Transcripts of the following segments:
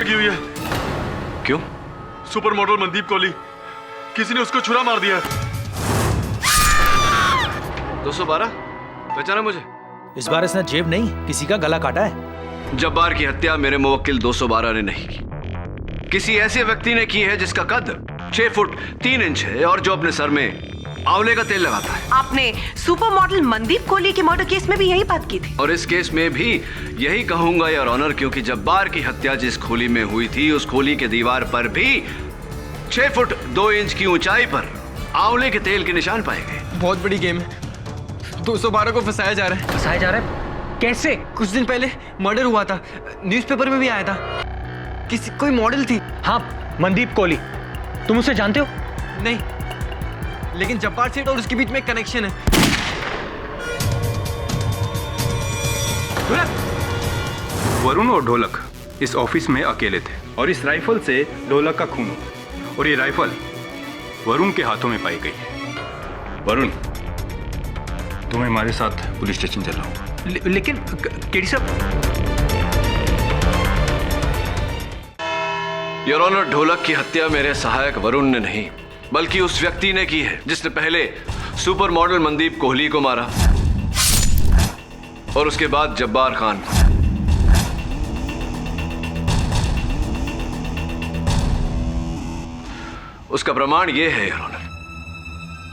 लगी हुई है। क्यों? सुपर मॉडल मनदीप कोहली, किसी ने उसको छुरा मार दिया है। 212 पहचाना मुझे? इस बार इसने जेब नहीं, किसी का गला काटा है। जब्बार की हत्या मेरे मुवक्किल 212 ने नहीं की, किसी ऐसे व्यक्ति ने की है जिसका कद 6 फुट 3 इंच है और जो अपने सर में आंवले का तेल लगाता है। आपने सुपर मॉडल मनदीप कोहली के मर्डर केस में भी यही बात की थी। और इस केस में भी यही कहूंगा योर ऑनर, क्योंकि जब्बार की हत्या जिस खोली में हुई थी उस खोली के दीवार पर भी 6 फुट 2 इंच की ऊंचाई पर आंवले के तेल के निशान पाए गए। बहुत बड़ी गेम है। 212 को फंसाया जा रहा है। फंसाया जा रहा है? कैसे? कुछ दिन पहले मर्डर हुआ था, न्यूज़पेपर में भी आया था। किसी कोई मॉडल थी। हाँ, मनदीप कोहली। तुम उसे जानते हो? नहीं, लेकिन जब्बार सेठ और उसके बीच में एक कनेक्शन है। वरुण और ढोलक इस ऑफिस में अकेले थे और इस राइफल से ढोलक का खून हुआ और ये राइफल वरुण के हाथों में पाई गई है। वरुण, तुम्हें हमारे साथ पुलिस स्टेशन चलाओ। लेकिन केडी साहब। योर ऑनर, ढोलक की हत्या मेरे सहायक वरुण ने नहीं बल्कि उस व्यक्ति ने की है जिसने पहले सुपर मॉडल मनदीप कोहली को मारा और उसके बाद जब्बार खान को। उसका प्रमाण यह है योर ऑनर,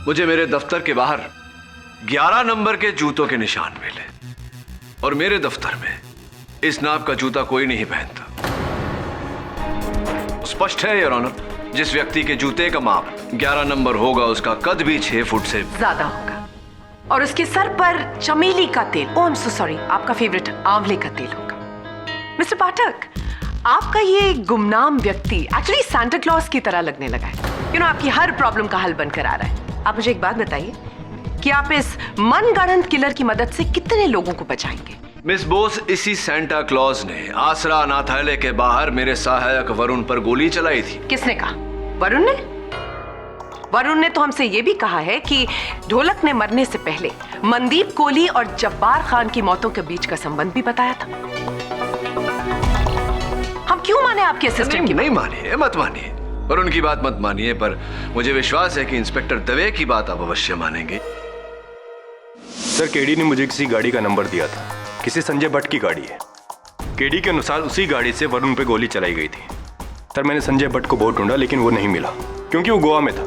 मुझे मेरे दफ्तर के बाहर 11 नंबर के जूतों के निशान मिले और मेरे दफ्तर में इस नाप का जूता कोई नहीं पहनता। स्पष्ट है योर ऑनर, जिस व्यक्ति के जूते का माप 11 नंबर होगा उसका कद भी 6 फुट से ज्यादा होगा और उसके सर पर चमेली का तेल, ओह आई एम सो सॉरी, आपका फेवरेट आंवले का तेल होगा। मिस्टर पाठक, आपका ये गुमनाम व्यक्ति एक्चुअली सांता क्लॉज की तरह लगने लगा है। आपकी हर प्रॉब्लम का हल बनकर आ रहा है। आप मुझे एक बात बताइए कि आप इस मनगढ़ंत किलर की मदद से कितने लोगों को बचाएंगे? मिस बोस, इसी सांता क्लॉज ने आसरा अनाथालय के बाहर मेरे सहायक वरुण पर गोली चलाई थी। किसने कहा? वरुण ने? वरुण ने तो हमसे यह भी कहा है कि ढोलक ने मरने से पहले मनदीप कोहली और जब्बार खान की मौतों के बीच का संबंध भी बताया था। हम क्यों माने आपके असिस्टेंट की? नहीं मानिए, मत मानिए, वरुण की बात मत मानिए, पर मुझे विश्वास है कि इंस्पेक्टर दवे की बात आप अवश्य मानेंगे। सर, केडी ने मुझे किसी गाड़ी का नंबर दिया था, किसी संजय भट्ट की गाड़ी है। केडी के अनुसार उसी गाड़ी से वरुण पे गोली चलाई गई थी। सर, मैंने संजय भट्ट को बहुत ढूंढा लेकिन वो नहीं मिला क्योंकि वो गोवा में था,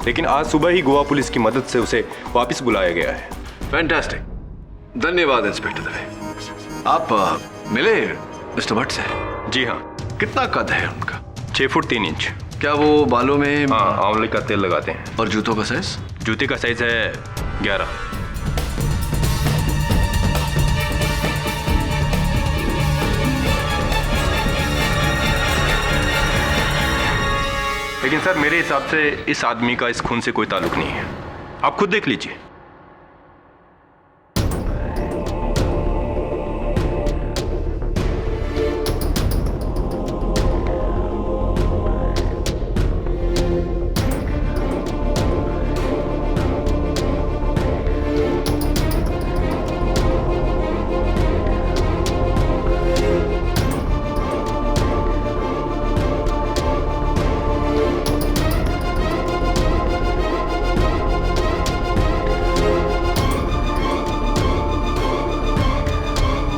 लेकिन आज सुबह ही गोवा पुलिस की मदद से उसे वापस बुलाया गया है। फैंटास्टिक, धन्यवाद इंस्पेक्टर दवे। आप मिले मिस्टर भट्ट से? जी हाँ। कितना कद है उनका? 6 फुट 3 इंच। क्या वो बालों में? हाँ, आंवले का तेल लगाते हैं। और जूतों का साइज? जूते का साइज है 11। लेकिन सर, मेरे हिसाब से इस आदमी का इस खून से कोई ताल्लुक नहीं है। आप खुद देख लीजिए।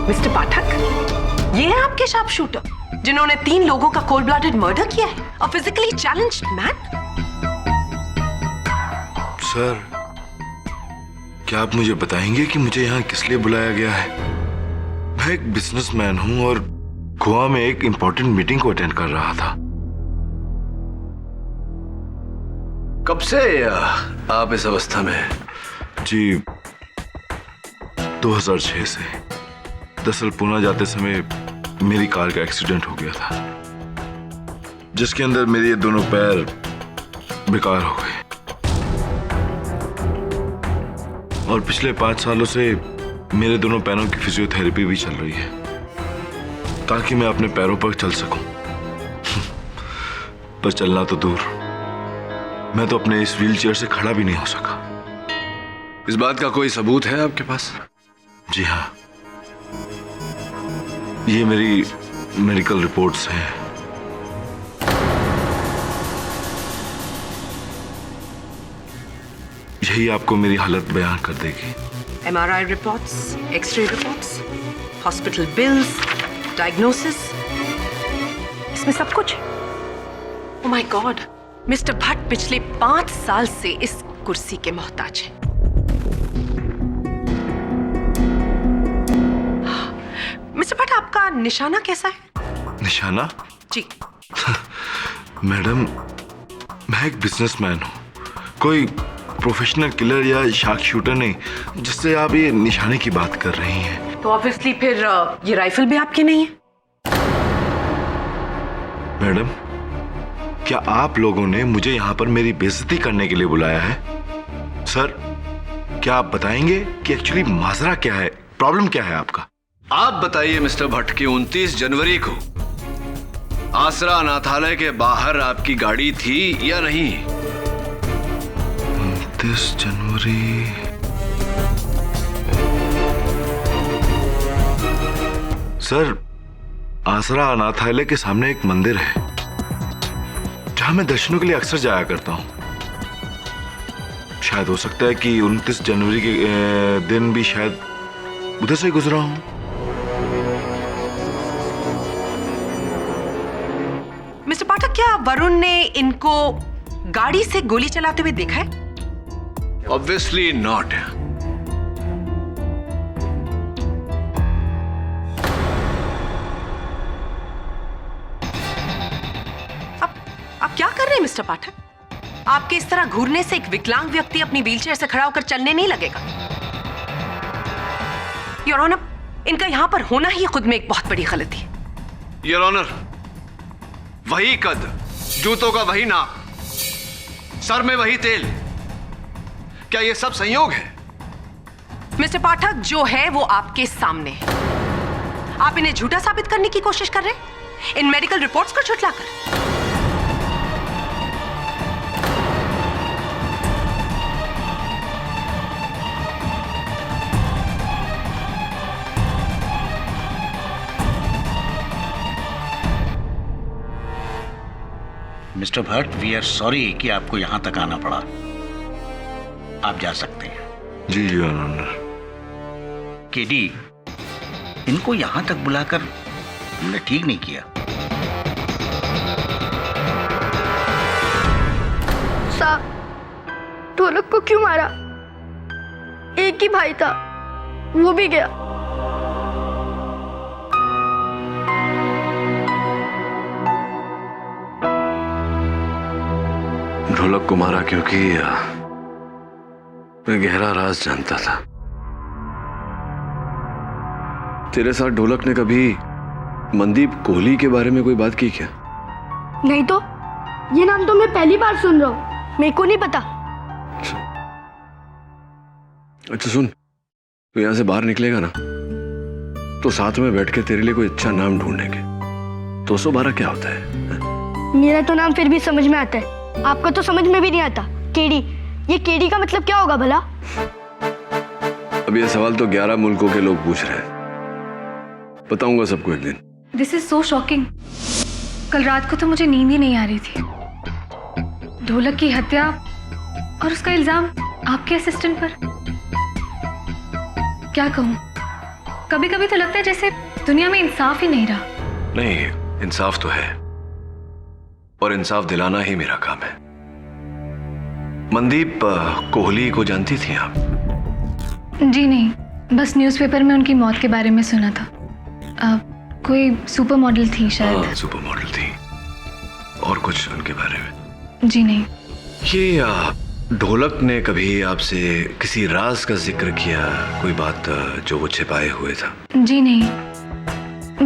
मिस्टर पाठक, ये है आपके शार्प शूटर जिन्होंने 3 लोगों का कोल्ड ब्लडेड मर्डर किया है, अ फिजिकली चैलेंज्ड मैन। सर, क्या आप मुझे बताएंगे कि मुझे यहाँ किस लिए बुलाया गया है? मैं एक बिजनेसमैन हूँ और गोवा में एक इंपॉर्टेंट मीटिंग को अटेंड कर रहा था। कब से आप इस अवस्था में हैं? जी, 2006 से। दरअसल पुणे जाते समय मेरी कार का एक्सीडेंट हो गया था, जिसके अंदर मेरे ये दोनों पैर बेकार हो गए और पिछले 5 सालों से मेरे दोनों पैरों की फिजियोथेरेपी भी चल रही है ताकि मैं अपने पैरों पर चल सकूं। पर चलना तो दूर, मैं तो अपने इस व्हीलचेयर से खड़ा भी नहीं हो सका। इस बात का कोई सबूत है आपके पास? जी हाँ, ये मेरी मेडिकल रिपोर्ट्स हैं यही आपको मेरी हालत बयान कर देगी। MRI reports, x-ray reports, hospital bills, diagnosis, इसमें सब कुछ। Oh my God, mister Bhatt पिछले 5 साल से इस कुर्सी के मोहताज हैं। मिस्टर भट्ट, आपका निशाना कैसा है? निशाना? जी। मैडम, मैं एक बिजनेसमैन हूँ, कोई प्रोफेशनल किलर या शार्क शूटर नहीं, जिससे आप ये निशाने की बात कर रही हैं। तो ऑब्वियसली फिर ये राइफल भी आपकी नहीं है। मैडम, क्या आप लोगों ने मुझे यहाँ पर मेरी बेइज्जती करने के लिए बुलाया है? सर, क्या आप बताएंगे कि एक्चुअली माजरा क्या है, प्रॉब्लम क्या है आपका? आप बताइए मिस्टर भट्ट की 29 जनवरी को आसरा अनाथालय के बाहर आपकी गाड़ी थी या नहीं? 29 जनवरी। सर, आसरा अनाथालय के सामने एक मंदिर है जहां मैं दर्शनों के लिए अक्सर जाया करता हूं। शायद हो सकता है कि 29 जनवरी के दिन भी शायद उधर से गुजरा हूं। मिस्टर पाठक, क्या वरुण ने इनको गाड़ी से गोली चलाते हुए देखा है? Obviously not. आप क्या कर रहे हैं मिस्टर पाठक? आपके इस तरह घूरने से एक विकलांग व्यक्ति अपनी व्हीलचेयर से खड़ा होकर चलने नहीं लगेगा। योर ऑनर, इनका यहां पर होना ही खुद में एक बहुत बड़ी गलती है। योर ऑनर, वही कद, जूतों का वही नाप, सर में वही तेल, क्या ये सब संयोग है? मिस्टर पाठक, जो है वो आपके सामने है। आप इन्हें झूठा साबित करने की कोशिश कर रहे हैं इन मेडिकल रिपोर्ट्स को झुठलाकर। Mr Bhatt, we are sorry कि आपको यहां तक आना पड़ा। आप जा सकते हैं। जी योर ऑनर। केडी, इनको यहां तक बुलाकर हमने ठीक नहीं किया। साहब, ढोलक को क्यों मारा? एक ही भाई था, वो भी गया। ढोलक को मारा क्योंकि मैं गहरा राज जानता था। तेरे साथ ढोलक ने कभी मनदीप कोहली के बारे में कोई बात की क्या? नहीं तो, ये नाम तो मैं पहली बार सुन रहा हूँ, मेरे को नहीं पता। अच्छा सुन, तो यहां से बाहर निकलेगा ना, तो साथ में बैठ के तेरे लिए कोई अच्छा नाम ढूंढेंगे। 212 क्या होता है? मेरा तो नाम फिर भी समझ में आता है, आपका तो समझ में भी नहीं आता। केडी, ये केडी का मतलब क्या होगा भला? अब ये सवाल तो 11 मुल्कों के लोग पूछ रहे हैं, बताऊंगा सबको एक दिन। This is so shocking. कल रात को तो मुझे नींद ही नहीं आ रही थी। ढोलक की हत्या और उसका इल्जाम आपके असिस्टेंट पर। क्या कहूँ, कभी कभी तो लगता है जैसे दुनिया में इंसाफ ही नहीं रहा। नहीं, इंसाफ तो है, और इंसाफ दिलाना ही मेरा काम है। मनदीप कोहली को जानती थी आप? जी नहीं, बस न्यूज़पेपर में उनकी मौत के बारे में सुना था। कोई सुपर मॉडल थी शायद। हाँ, सुपर मॉडल थी। और कुछ उनके बारे में? जी नहीं। ये ढोलक ने कभी आपसे किसी राज का जिक्र किया, कोई बात जो वो छिपाए हुए था? जी नहीं,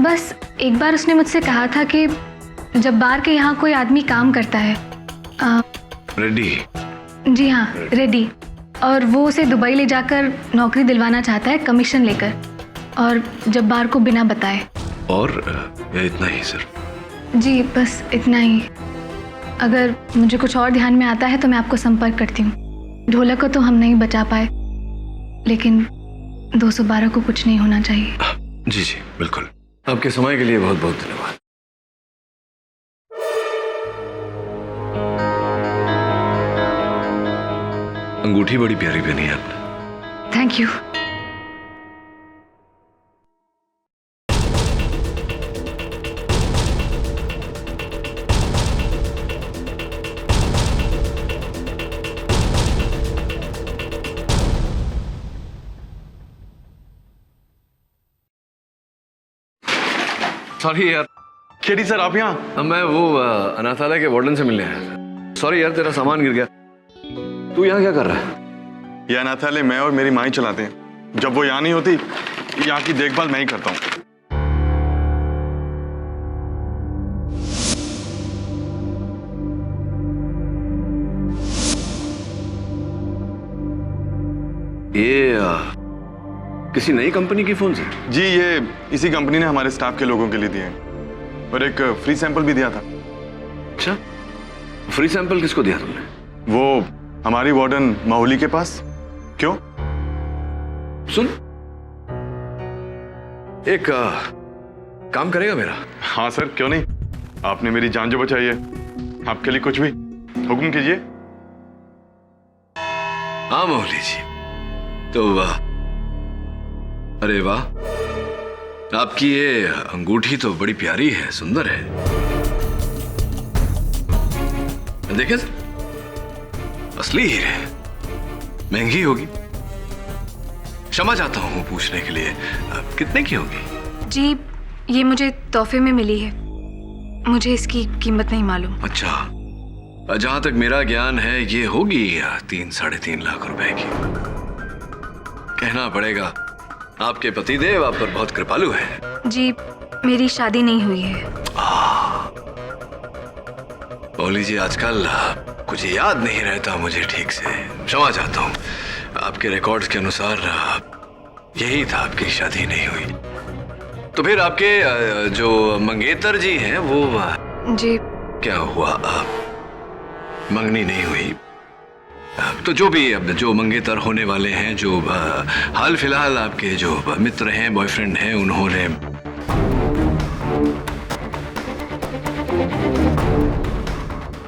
बस एक बार उसने मुझसे कहा था कि जब बार के यहाँ कोई आदमी काम करता है, रेड्डी। जी हाँ, रेड्डी, और वो उसे दुबई ले जाकर नौकरी दिलवाना चाहता है कमीशन लेकर, और जब बार को बिना बताए। और या इतना ही सिर्फ? जी बस इतना ही। अगर मुझे कुछ और ध्यान में आता है तो मैं आपको संपर्क करती हूँ। ढोलक को तो हम नहीं बचा पाए, लेकिन 212 को कुछ नहीं होना चाहिए। जी जी बिल्कुल। आपके समय के लिए बहुत बहुत धन्यवाद। अंगूठी बड़ी प्यारी पहनी है आपने। Thank you. सॉरी यार। केडी सर आप यहाँ? मैं वो अनाथालय के वार्डन से मिलने आया था। सॉरी यार, तेरा सामान गिर गया। तू यहाँ क्या कर रहा है? ये अनाथालय मैं और मेरी माँ ही चलाते हैं। जब वो यहाँ नहीं होती, यहाँ की देखभाल मैं ही करता हूँ। ये किसी नई कंपनी की फोन से? जी, ये इसी कंपनी ने हमारे स्टाफ के लोगों के लिए दिए हैं और एक फ्री सैंपल भी दिया था। अच्छा, फ्री सैंपल किसको दिया तुमने? वो हमारी वार्डन माहौली के पास। क्यों? सुन, एक काम करेगा मेरा? हाँ सर, क्यों नहीं। आपने मेरी जान जो बचाई है, आपके लिए कुछ भी। हुक्म कीजिए। हाँ माहौली जी, तो वाह, अरे वाह, आपकी ये अंगूठी तो बड़ी प्यारी है, सुंदर है। देखें, असली हीरे, महंगी होगी। क्षमा चाहता हूँ पूछने के लिए, कितने की होगी? जी, ये मुझे तोहफे में मिली है, मुझे इसकी कीमत नहीं मालूम। अच्छा, जहां तक मेरा ज्ञान है ये होगी 3-3.5 लाख रुपए की। कहना पड़ेगा आपके पतिदेव आप पर बहुत कृपालु हैं। जी, मेरी शादी नहीं हुई है। बोली जी, आजकल कुछ याद नहीं रहता मुझे ठीक से, क्षमा चाहता हूँ। आपके रिकॉर्ड्स के अनुसार यही था, आपकी शादी नहीं हुई। तो फिर आपके जो मंगेतर जी हैं वो जी, क्या हुआ? मंगनी नहीं हुई? तो जो भी अब जो मंगेतर होने वाले हैं, जो हाल फिलहाल आपके जो मित्र हैं, बॉयफ्रेंड हैं, उन्होंने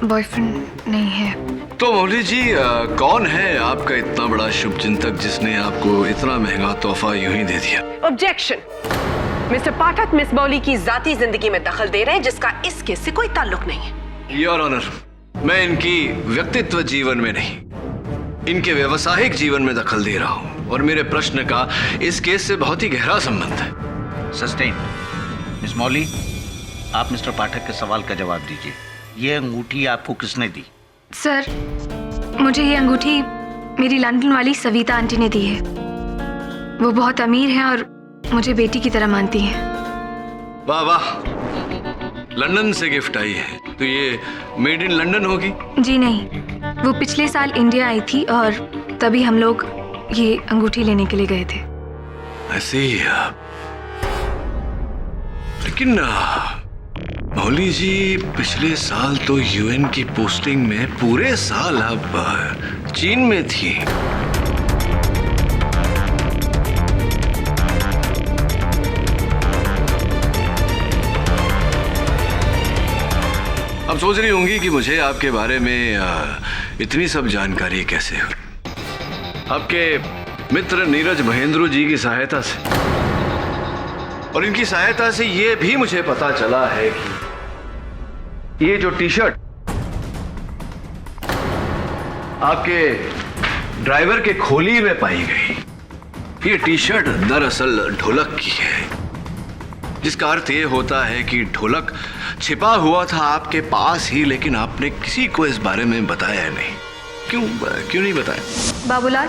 बॉयफ्रेंड नहीं है। तो मौली जी, कौन है आपका इतना बड़ा शुभचिंतक जिसने आपको इतना महंगा तोहफा यूं ही दे दिया? ऑब्जेक्शन। मिस्टर पाठक मिस मौली की जाती जिंदगी में दखल दे रहे हैं जिसका इस केस से कोई ताल्लुक नहीं है। योर ऑनर, मैं इनकी व्यक्तित्व जीवन में नहीं, इनके व्यवसायिक जीवन में दखल दे रहा हूं और मेरे प्रश्न का इस केस से बहुत ही गहरा संबंध है। सस्टेन। मिस मौली, आप मिस्टर पाठक के सवाल का जवाब दीजिए। ये अंगूठी आपको किसने दी? सर, मुझे ये अंगूठी मेरी लंदन वाली सविता आंटी ने दी है। वो बहुत अमीर हैं और मुझे बेटी की तरह मानती हैं। वाह वाह, लंदन से गिफ्ट आई है, तो ये मेड इन लंदन होगी? जी नहीं, वो पिछले साल इंडिया आई थी और तभी हम लोग ये अंगूठी लेने के लिए गए थे। ऐसे ही। लेकिन मौली जी, पिछले साल तो यूएन की पोस्टिंग में पूरे साल आप चीन में थी। अब सोच रही होंगी कि मुझे आपके बारे में इतनी सब जानकारी कैसे हुई। आपके मित्र नीरज महेंद्र जी की सहायता से, और इनकी सहायता से ये भी मुझे पता चला है कि ये जो टी शर्ट आपके ड्राइवर के खोली में पाई गई, ये टी शर्ट दरअसल ढोलक की है, जिसका अर्थ ये होता है कि ढोलक छिपा हुआ था आपके पास ही, लेकिन आपने किसी को इस बारे में बताया नहीं। क्यों नहीं बताया? बाबूलाल,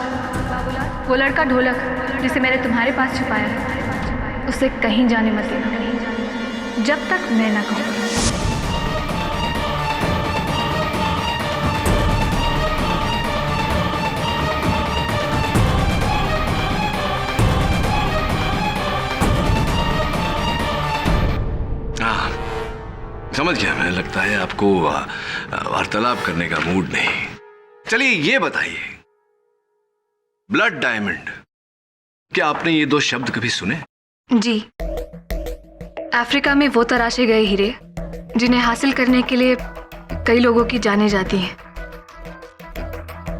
वो लड़का ढोलक जिसे मैंने तुम्हारे पास छुपाया है, उसे कहीं जाने मत देना जब तक मैं ना कहूँ। समझ गया मैं, लगता है आपको वार्तालाप करने का मूड नहीं। चलिए ये बताइए, ब्लड डायमंड, क्या आपने ये दो शब्द कभी सुने? जी, अफ्रीका में वो तराशे गए हीरे जिन्हें हासिल करने के लिए कई लोगों की जानें जाती हैं।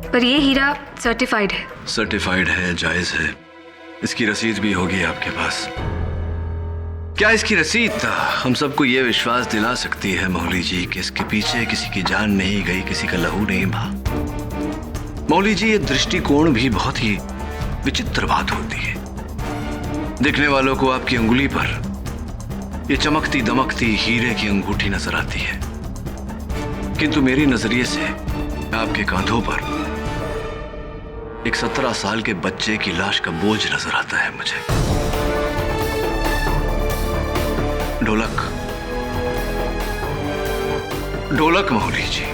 पर ये हीरा सर्टिफाइड है। सर्टिफाइड है, जायज है, इसकी रसीद भी होगी आपके पास। क्या इसकी रसीद हम सबको ये विश्वास दिला सकती है मौली जी कि इसके पीछे किसी की जान नहीं गई, किसी का लहू नहीं बहा? मौली जी, ये दृष्टिकोण भी बहुत ही विचित्र बात होती है। देखने वालों को आपकी अंगुली पर ये चमकती दमकती हीरे की अंगूठी नजर आती है, किंतु मेरी नजरिए से आपके कांधों पर एक 17 साल के बच्चे की लाश का बोझ नजर आता है मुझे। ढोलक, ढोलक मौली जी,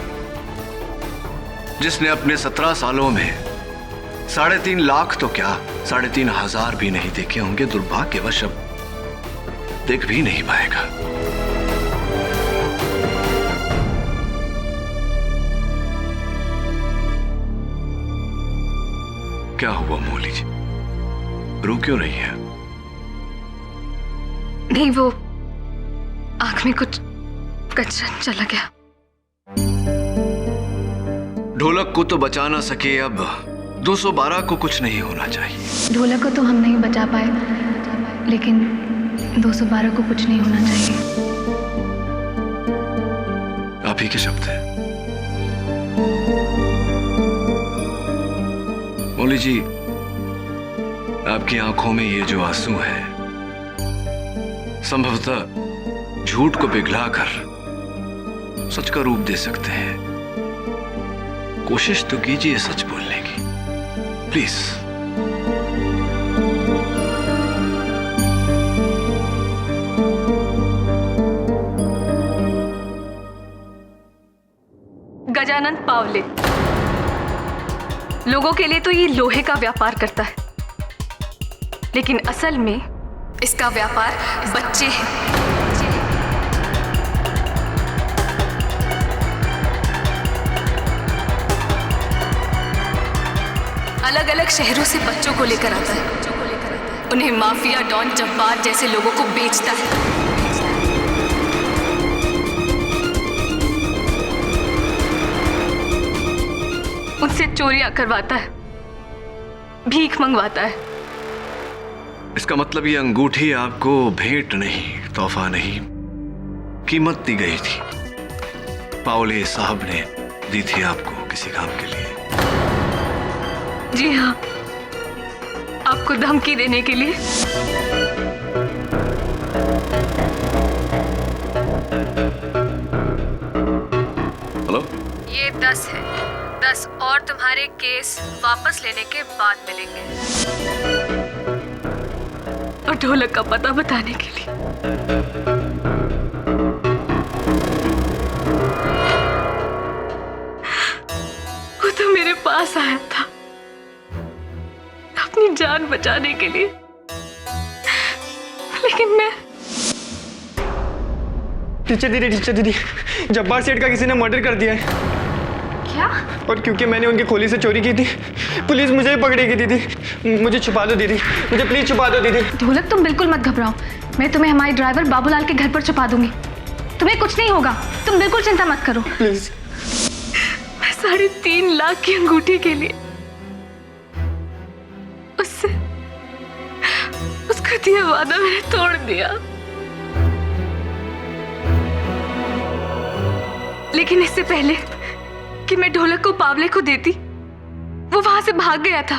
जिसने अपने 17 सालों में 3.5 लाख तो क्या 3,500 भी नहीं देखे होंगे, दुर्भाग्यवश अब देख भी नहीं पाएगा। क्या हुआ मौली जी, रो क्यों रही है? नहीं, वो आंख में कुछ कचरा चला गया। ढोलक को तो बचा ना सके, अब 212 को कुछ नहीं होना चाहिए। ढोलक को तो हम नहीं बचा पाए, लेकिन 212 को कुछ नहीं होना चाहिए। आप ही के शब्द हैं मौली जी। आपकी आंखों में ये जो आंसू है, संभवतः झूठ को पिघलाकर सच का रूप दे सकते हैं। कोशिश तो कीजिए सच बोलने की, प्लीज। गजानन पावले लोगों के लिए तो ये लोहे का व्यापार करता है, लेकिन असल में इसका व्यापार बच्चे हैं। अलग अलग शहरों से बच्चों को लेकर आता है, उन्हें माफिया, डॉन, जब्बार जैसे लोगों को बेचता है। उनसे चोरियां करवाता है, भीख मंगवाता है। इसका मतलब ये अंगूठी आपको भेंट नहीं, तोहफा नहीं, कीमत दी गई थी। पावले साहब ने दी थी आपको किसी काम के लिए। जी हाँ, आपको धमकी देने के लिए। हेलो, ये 10 है। 10 और तुम्हारे केस वापस लेने के बाद मिलेंगे। और ढोलक का पता बताने के लिए। वो तो मेरे पास आया था अपनी जान बचाने के लिए, लेकिन मैं। टीचर दीदी, जब्बार सेठ का किसी ने मर्डर कर दिया है। क्या? और क्योंकि मैंने उनकी खोली से चोरी की थी, पुलिस मुझे ही पकड़ेगी दीदी। मुझे छुपा दो दीदी, मुझे प्लीज छुपा दो दीदी। ढोलक, तुम बिल्कुल मत घबराओ, मैं तुम्हें हमारे ड्राइवर बाबूलाल के घर पर छुपा दूंगी। तुम्हें कुछ नहीं होगा, तुम बिल्कुल चिंता मत करो। प्लीज। मैं 3.5 लाख की अंगूठी के लिए उसका दिया वादा मैंने तोड़ दिया, लेकिन इससे पहले कि मैं ढोलक को पावले को देती, वो वहां से भाग गया था।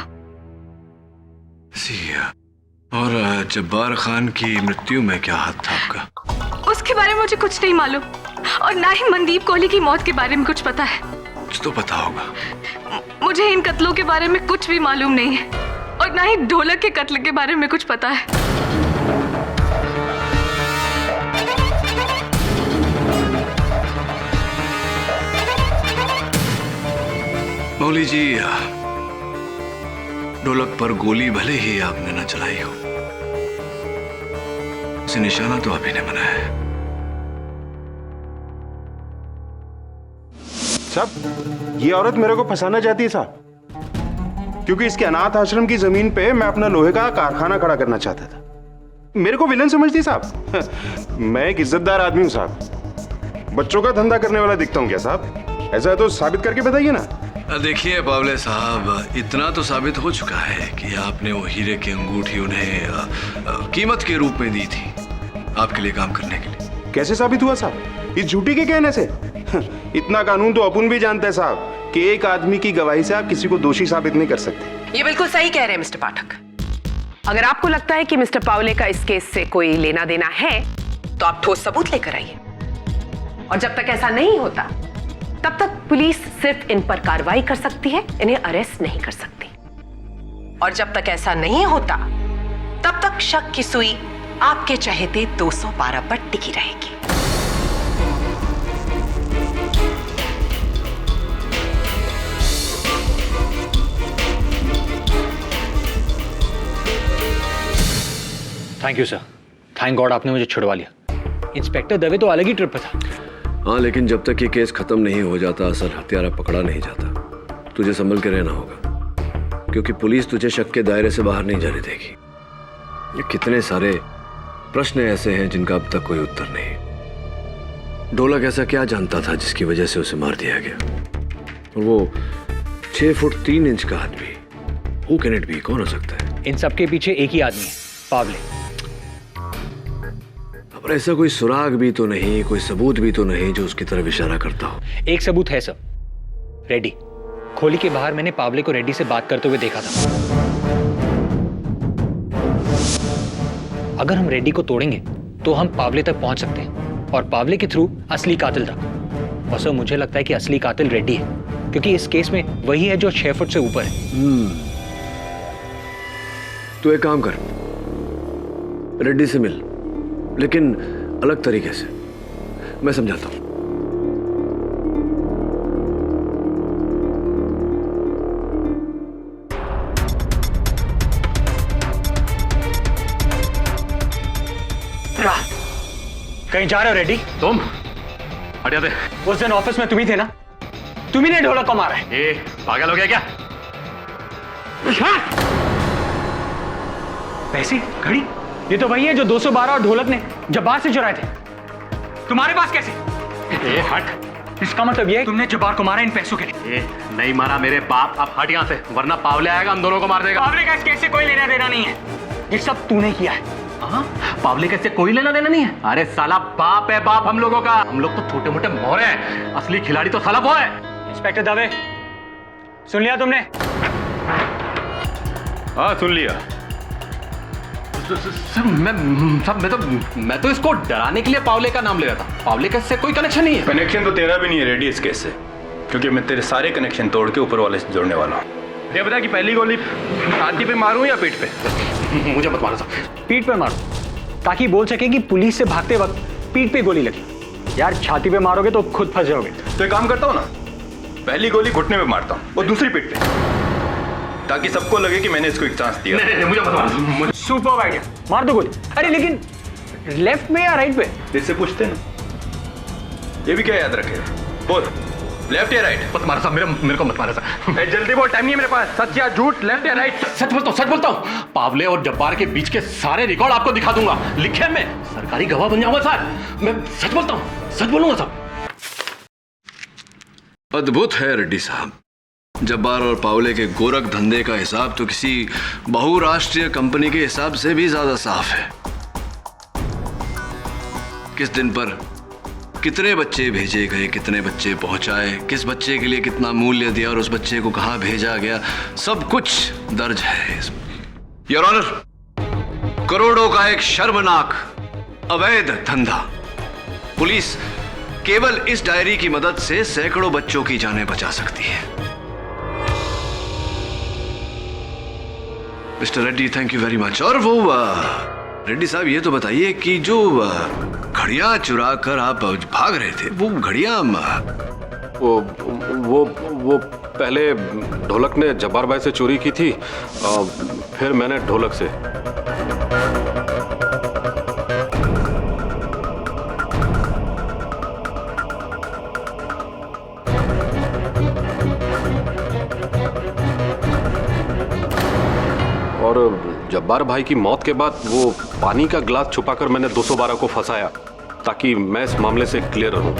और जब्बार खान की मृत्यु में क्या हाथ था आपका? उसके बारे में मुझे कुछ नहीं मालूम, और ना ही मनदीप कोहली की मौत के बारे में कुछ पता है। कुछ तो पता होगा। मुझे इन कत्लों के बारे में कुछ भी मालूम नहीं है, और ना ही ढोलक के कत्ल के बारे में कुछ पता है। मौली जी, ढोलक पर गोली भले ही आपने न चलाई हो, उसे निशाना तो आप ही ने बनाया है। साहब, ये औरत मेरे को फंसाना चाहती है साहब, क्योंकि इसके अनाथ आश्रम की जमीन पे मैं अपना लोहे का कारखाना खड़ा करना चाहता था। मेरे को विलन समझती साहब। मैं एक इज्जतदार आदमी हूँ साहब, बच्चों का धंधा करने वाला दिखता हूँ क्या साहब? ऐसा है तो साबित करके बताइए ना। देखिए बावले साहब, इतना तो साबित हो चुका है कि आपने वो हीरे की अंगूठी उन्हें कीमत के रूप में दी थी आपके लिए काम करने के लिए। कैसे साबित हुआ साहब? इस झूठी के कहने से? इतना कानून तो अपन भी जानते हैं साहब कि एक आदमी की गवाही से आप किसी को दोषी साबित नहीं कर सकते। ये बिल्कुल सही कह रहे हैं मिस्टर पाठक। अगर आपको लगता है कि मिस्टर पावले का इस केस से कोई लेना देना है तो आप ठोस सबूत लेकर आइए, और जब तक ऐसा नहीं होता तब तक पुलिस सिर्फ इन पर कार्रवाई कर सकती है, इन्हें अरेस्ट नहीं कर सकती। और जब तक ऐसा नहीं होता तब तक शक की सुई आपके चहेते 212 पर टिकी रहेगी। Thank you sir, thank God आपने मुझे छुड़वा लिया। इंस्पेक्टर दवे तो अलग ही ट्रिप पे था। हाँ, लेकिन जब तक ये केस खत्म नहीं हो जाता, असल हत्यारा पकड़ा नहीं जाता, तुझे संभल के रहना होगा, क्योंकि पुलिस तुझे शक के दायरे से बाहर नहीं जाने देगी। ये कितने सारे प्रश्न ऐसे हैं जिनका अब तक कोई उत्तर नहीं। ढोलक ऐसा क्या जानता था जिसकी वजह से उसे मार दिया गया? और वो 6 फुट 3 इंच का आदमी, हु कैन इट बी? कौन हो सकता है? इन सबके पीछे एक ही आदमी है, पावले। पर ऐसा कोई सुराग भी तो नहीं, कोई सबूत भी तो नहीं जो उसकी तरफ इशारा करता हो। एक सबूत है सर, रेड्डी। खोली के बाहर मैंने पावले को रेड्डी से बात करते हुए देखा था। अगर हम रेड्डी को तोड़ेंगे तो हम पावले तक पहुंच सकते हैं, और पावले के थ्रू असली कातिल तक। और सर मुझे लगता है कि असली कातिल रेड्डी है, क्योंकि इस केस में वही है जो 6 फुट से ऊपर है। तू एक काम कर, रेड्डी से मिल, लेकिन अलग तरीके से। मैं समझाता हूं। कहीं जा रहे हो रेड्डी? तुम हटिया दे। उस दिन ऑफिस में तुम ही थे ना? तुम ही ने ढोलक को मारा है। पागल हो गया क्या? पैसे, घड़ी, ये तो वही है जो 212 और ढोलक ने जब्बार से चुराए थे। तुम्हारे पास कैसे? हट। इसका मतलब ये है तुमने जब्बार को मारा इन पैसों के लिए? नहीं मारा मेरे बाप। अब हट यहाँ से, वरना पावले आएगा, हम दोनों को मार देगा। पावले का इस केस से कोई लेना देना नहीं है, ये सब तूने किया है। पावले कैसे कोई लेना देना नहीं है? अरे साला बाप है बाप हम लोगों का। हम लोग तो छोटे मोटे मोरे हैं, असली खिलाड़ी तो साला वो है। इंस्पेक्टर दवे, सुन लिया तुमने? हाँ सुन लिया। मैं तो इसको डराने के लिए पावले का नाम ले रहा था। पावले का इससे कोई कनेक्शन नहीं है। कनेक्शन तो तेरा भी नहीं है रेड्डी इस केस से, क्योंकि मैं तेरे सारे कनेक्शन तोड़ के ऊपर वाले से जोड़ने वाला हूँ। ये बता कि पहली गोली छाती पे मारूं या पीठ पे? मुझे मत मारो साहब। पीठ पे मारो, ताकि बोल सके कि पुलिस से भागते वक्त पीठ पे गोली लगी। यार छाती पे मारोगे तो खुद फंस जाओगे। तो एक काम करता हूँ ना, पहली गोली घुटने पे मारता हूँ और दूसरी पीठ पे, ताकि सबको लगे कि मैंने इसको एक चांस दिया। नहीं, मुझे मत मारो। सुपर आइडिया, मार दो गोली। अरे लेकिन लेफ्ट में या राइट पे? इससे पूछते ना, ये भी क्या याद रखे? बोल, लेफ्ट या राइट? मत मारो साहब, मेरे को मत मारो साहब। जल्दी बोल, टाइम नहीं है मेरे पास। सच या झूठ, लेफ्ट या राइट? सच बोलता हूँ। पावले और जब्बार के बीच के सारे रिकॉर्ड आपको दिखा दूंगा, लिखे मैं सरकारी गवाह बन जाऊंगा साहब। मैं सच बोलता हूँ, सच बोलूंगा साहब। अद्भुत है रेड्डी साहब। जब्बार और पावले के गोरख धंधे का हिसाब तो किसी बहुराष्ट्रीय कंपनी के हिसाब से भी ज्यादा साफ है। किस दिन पर कितने बच्चे भेजे गए, कितने बच्चे पहुंचाए, किस बच्चे के लिए कितना मूल्य दिया और उस बच्चे को कहां भेजा गया, सब कुछ दर्ज है इसमें। योर ऑनर, करोड़ों का एक शर्मनाक अवैध धंधा। पुलिस केवल इस डायरी की मदद से सैकड़ों बच्चों की जानें बचा सकती है। Mister Reddy, thank you very much. और वो रेड्डी साहब, ये तो बताइए कि जो घड़ियां चुरा कर आप भाग रहे थे, वो घड़ियां वो पहले ढोलक ने जब्बार भाई से चोरी की थी, फिर मैंने ढोलक से। और जब्बार भाई की मौत के बाद वो पानी का गिलास छुपाकर मैंने 212 को फंसाया, ताकि मैं इस मामले से क्लियर रहूं।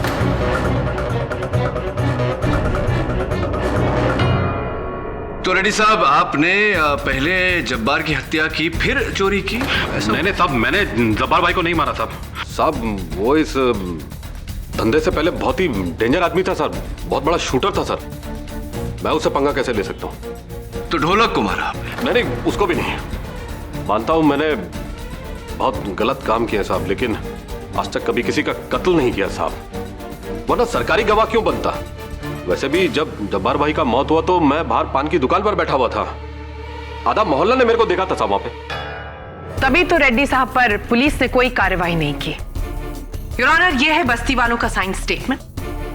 रेड्डी साहब, आपने पहले जब्बार की हत्या की, फिर चोरी की? नहीं साहब, मैंने जब्बार भाई को नहीं मारा साहब। साहब वो इस धंधे से पहले बहुत ही डेंजर आदमी था सर, बहुत बड़ा शूटर था सर। मैं उससे पंगा कैसे ले सकता हूँ? तो ढोलक को मारा आपने? नहीं, उसको भी नहीं। मानता हूँ मैंने बहुत गलत काम किया साहब, लेकिन आज तक कभी किसी का कत्ल नहीं किया साहब, वरना सरकारी गवाह क्यों बनता? वैसे भी जब जब्बार भाई का मौत हुआ तो मैं बाहर पान की दुकान पर बैठा हुआ था, आधा मोहल्ला ने मेरे को देखा था साहब वहां पे। तभी तो रेड्डी साहब पर पुलिस ने कोई कार्रवाई नहीं की। योर ऑनर, यह है बस्ती वालों का साइन स्टेटमेंट,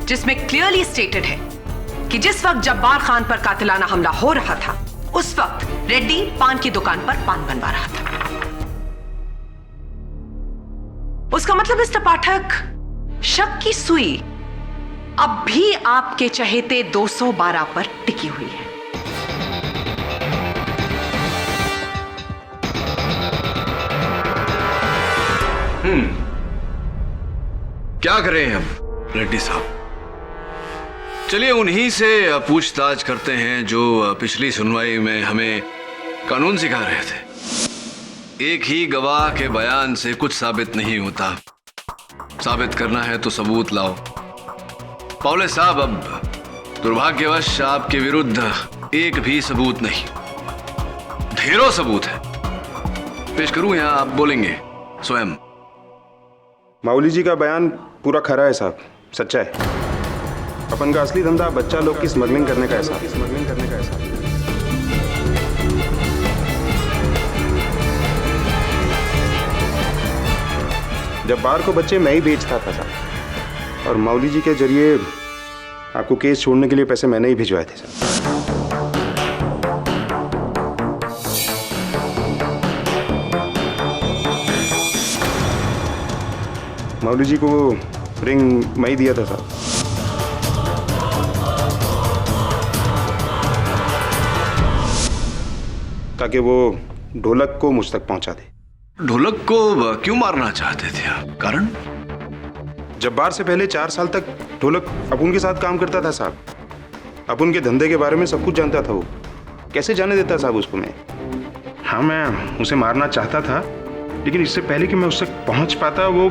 जिसमें क्लियरली स्टेटेड है कि जिस वक्त जब्बार खान पर कातिलाना हमला हो रहा था, उस वक्त रेड्डी पान की दुकान पर पान बनवा रहा था। उसका मतलब मिस्टर पाठक, शक की सुई अब भी आपके चहेते 212 पर टिकी हुई है। क्या करें हम रेड्डी साहब? चलिए उन्हीं से पूछताछ करते हैं जो पिछली सुनवाई में हमें कानून सिखा रहे थे। एक ही गवाह के बयान से कुछ साबित नहीं होता, साबित करना है तो सबूत लाओ। पावले साहब, अब दुर्भाग्यवश आपके विरुद्ध एक भी सबूत नहीं, ढेरों सबूत है। पेश करूं या आप बोलेंगे स्वयं? माऊली जी का बयान पूरा खरा है साहब, सच्चा है। अपन का असली धंधा बच्चा लोग की स्मगलिंग करने का है साहब। जब्बार को बच्चे मैं ही बेचता था साहब, और माऊली जी के जरिए आपको केस छोड़ने के लिए पैसे मैंने ही भिजवाए थे साहब। माऊली जी को वो रिंग मैं ही दिया था साहब। ताकि वो ढोलक को मुझ तक पहुंचा दे। ढोलक को क्यों मारना चाहते थे आप? कारण? जब्बार से पहले 4 साल तक ढोलक अपुन के साथ काम करता था साहब। अपुन के धंधे के बारे में सब कुछ जानता था वो। कैसे जाने देता साहब उसको मैं? हाँ, मैं उसे मारना चाहता था, लेकिन इससे पहले कि मैं उससे पहुंच पाता वो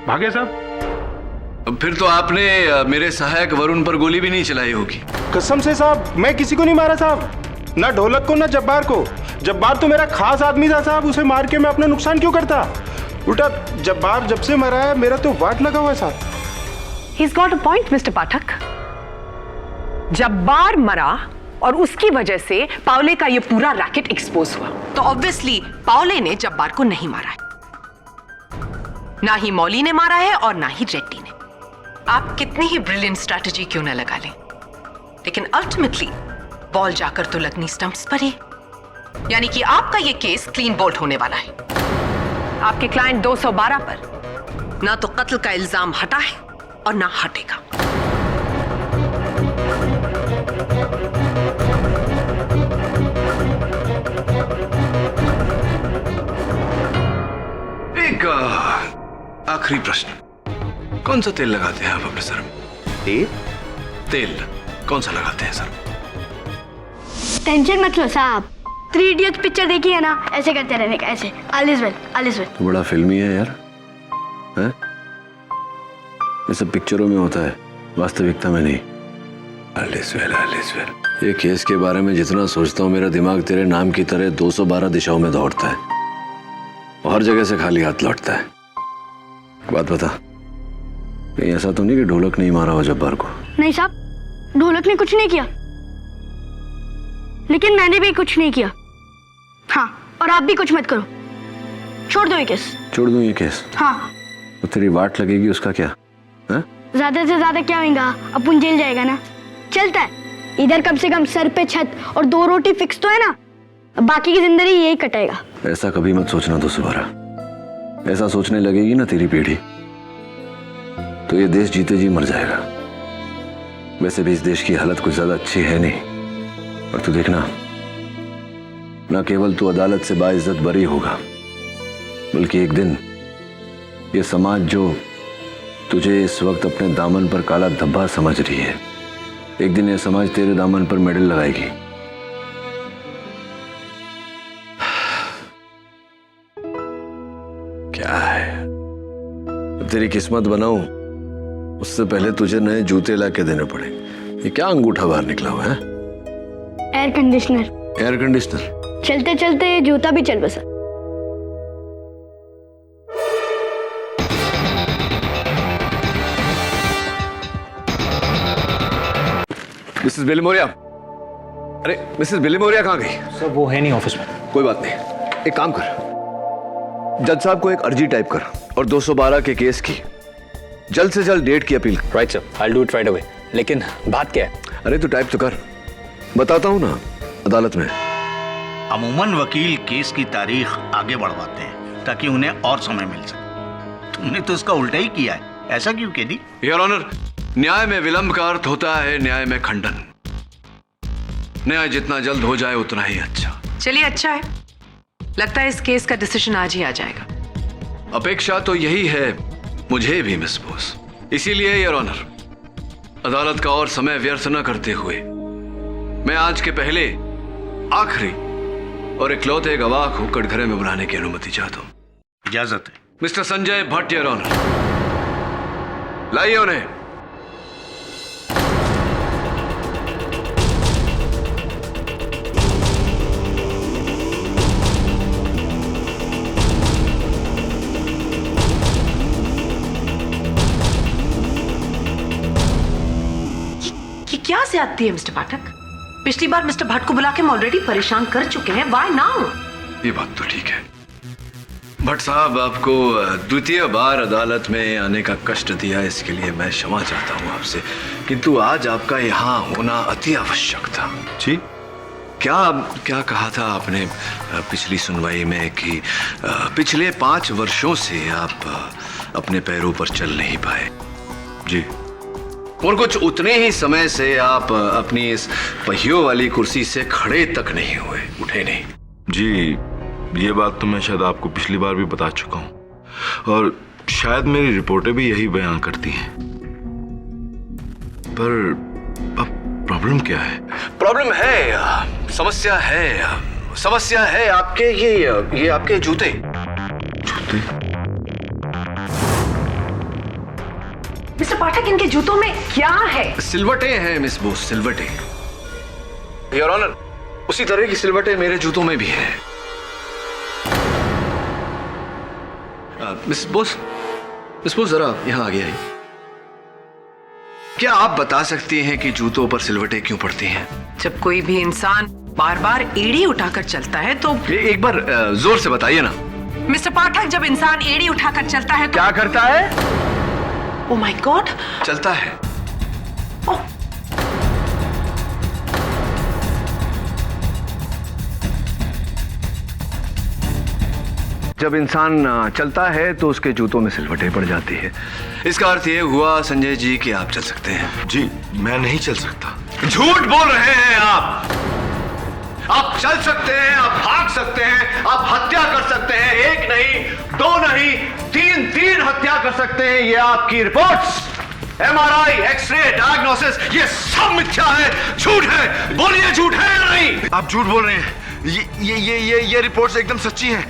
भागे साहब। फिर तो आपने मेरे सहायक वरुण पर गोली भी नहीं चलाई होगी। कसम से साहब, मैं किसी को नहीं मारा साहब, ना ढोलक को ना जब्बार को। जब्बार तो मेरा खास आदमी था साहब, उसे मार के मैं अपना नुकसान क्यों करता? उल्टा जब्बार जब से मरा है मेरा तो वाट लगा हुआ है साहब। He's got a point, Mr Pathak. Jabbar मरा और उसकी वजह से पावले का ये पूरा रैकेट एक्सपोज हुआ, तो ऑब्वियसली पावले ने जब्बार को नहीं मारा है, ना ही मौली ने मारा है और ना ही रेड्डी ने। आप कितनी ही ब्रिलियंट स्ट्रैटेजी क्यों न लगा लें, लेकिन अल्टीमेटली बॉल जाकर तो लगनी स्टंप्स पर ही। यानी कि आपका ये केस क्लीन बोल्ड होने वाला है। आपके क्लाइंट 212 पर ना तो कत्ल का इल्जाम हटा है और ना हटेगा। एक आखिरी प्रश्न, कौन सा तेल लगाते हैं आप अपने सर में? तेल कौन सा लगाते हैं सर? टेंशन मत लो साहब, 3 इडियट्स पिक्चर देखी है ना, ऐसे करते रहने का, ऐसे all is well, all is well. तो बड़ा फिल्मी है यार, हैं? ये सब पिक्चरों में होता है, वास्तविकता में नहीं। All is well, all is well. ये केस के बारे में जितना सोचता हूँ मेरा दिमाग तेरे नाम की तरह 212 दिशाओं में दौड़ता है, हर जगह से खाली हाथ लौटता है। बात बता, कहीं ऐसा तो नहीं कि ढोलक नहीं मारा हो जब्बार को? नहीं साहब, ढोलक ने कुछ नहीं किया, लेकिन मैंने भी कुछ नहीं किया। हाँ, और आप भी कुछ मत करो, छोड़ दो ये केस। छोड़ दूं ये केस? हाँ। तो तेरी वाट लगेगी उसका क्या? है? ज्यादा से ज्यादा क्या होगा, अपन जेल जाएगा ना, चलता है। इधर कम से कम सर पे छत और 2 रोटी फिक्स तो है ना, बाकी की जिंदगी यही कटेगा। ऐसा कभी मत सोचना 212। ऐसा सोचने लगेगी ना तेरी पीढ़ी, तो ये देश जीते जी मर जाएगा। वैसे भी इस देश की हालत कुछ ज्यादा अच्छी है नहीं, और तू देखना, ना केवल तू अदालत से बाइज्जत बरी होगा, बल्कि एक दिन ये समाज जो तुझे इस वक्त अपने दामन पर काला धब्बा समझ रही है, एक दिन ये समाज तेरे दामन पर मेडल लगाएगी। तेरी किस्मत बनाऊं उससे पहले तुझे नए जूते ला के देने पड़े। ये क्या अंगूठा बाहर निकला हुआ है? Air conditioner. Air conditioner? चलते चलते जूता भी चल बसा। मिसेस बिलिमोरिया, अरे मिसेस बिलिमोरिया कहाँ गई? सर वो है नहीं ऑफिस में। कोई बात नहीं, एक काम कर, जज साहब को एक अर्जी टाइप कर और 212 के केस की जल्द से जल्द डेट की appeal. Right sir, I will do it right away. लेकिन बात क्या है? अरे तू टाइप तो कर, बताता हूँ ना अदालत में। अमूमन वकील केस की तारीख आगे बढ़वाते हैं ताकि उन्हें और समय मिल सके। तुमने तो इसका उल्टा ही किया है, ऐसा क्यों केदी? योर ऑनर, न्याय में विलंब का अर्थ होता है न्याय में खंडन। न्याय जितना जल्द हो जाए उतना ही अच्छा। चलिए अच्छा है, लगता है इस केस का डिसीजन आज ही आ जाएगा। अपेक्षा तो यही है मुझे भी मिस बोस। इसीलिए योर ऑनर, अदालत का और समय व्यर्थ न करते हुए मैं आज के पहले आखिरी और इकलौते गवाह को कटघरे में बुलाने की अनुमति चाहता हूं। इजाजत है। Mister Sanjay Bhatt your honour, लाइए उन्हें। ये क्या ज्यादती है मिस्टर पाठक? पिछली बार मिस्टर भट्ट को बुला के हम ऑलरेडी परेशान कर चुके हैं। Why now? ये बात तो ठीक है भट्ट साहब, आपको द्वितीय बार अदालत में आने का कष्ट दिया, इसके लिए मैं क्षमा चाहता हूं आपसे, किंतु आज आपका यहाँ होना अति आवश्यक था। जी? क्या कहा था आपने पिछली सुनवाई में कि पिछले 5 वर्षों से आप अपने पैरों पर चल नहीं पाए? जी। और कुछ उतने ही समय से आप अपनी इस पहियों वाली कुर्सी से खड़े तक नहीं हुए, उठे नहीं। जी, ये बात तो मैं शायद आपको पिछली बार भी बता चुका हूं और शायद मेरी रिपोर्टें भी यही बयान करती हैं। पर अब प्रॉब्लम क्या है? प्रॉब्लम है, समस्या है आपके ये आपके जूते। जूते? मिस्टर पाठक, इनके जूतों में क्या है? सिलवटें हैं मिस बोस, सिलवटें। योर ऑनर, उसी तरह की सिलवटें मेरे जूतों में भी हैं। मिस बोस जरा यहाँ आगे आइए। क्या आप बता सकती हैं कि जूतों पर सिलवटें क्यों पड़ती हैं? जब कोई भी इंसान बार बार एड़ी उठाकर चलता है तो एक बार जोर से बताइए ना। मिस्टर पाठक, जब इंसान एड़ी उठाकर चलता है तो क्या करता है? ओह माय गॉड, चलता है। ओह, जब इंसान चलता है तो उसके जूतों में सिलवटें पड़ जाती है। इसका अर्थ ये हुआ संजय जी कि आप चल सकते हैं। जी, मैं नहीं चल सकता। झूठ बोल रहे हैं आप। आप चल सकते हैं, आप भाग सकते हैं, आप हत्या कर सकते हैं, एक नहीं, 2 नहीं, 3 हत्या कर सकते हैं। ये आपकी रिपोर्ट्स, MRI, एक्सरे, डायग्नोसिस, ये सब मिथ्या है, झूठ है। बोलिए, झूठ है या नहीं? आप झूठ बोल रहे हैं। ये रिपोर्ट्स एकदम सच्ची हैं।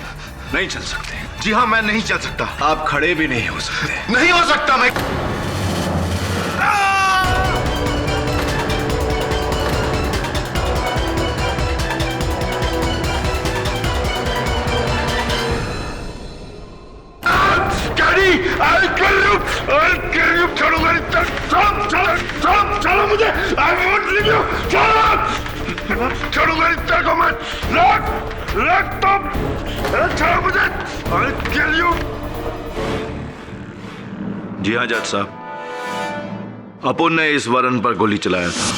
नहीं चल सकते। जी हाँ, मैं नहीं चल सकता। आप खड़े भी नहीं हो सकते। नहीं हो सकता मैं। I'll kill you! छोड़ूंगा नहीं, चलो मुझे, I won't leave you! छोड़ूंगा नहीं तेरे को मैं, छोड़ो मुझे, I'll kill you! जी हाँ जज साहब, अपुन ने इस वरन पर गोली चलाया था।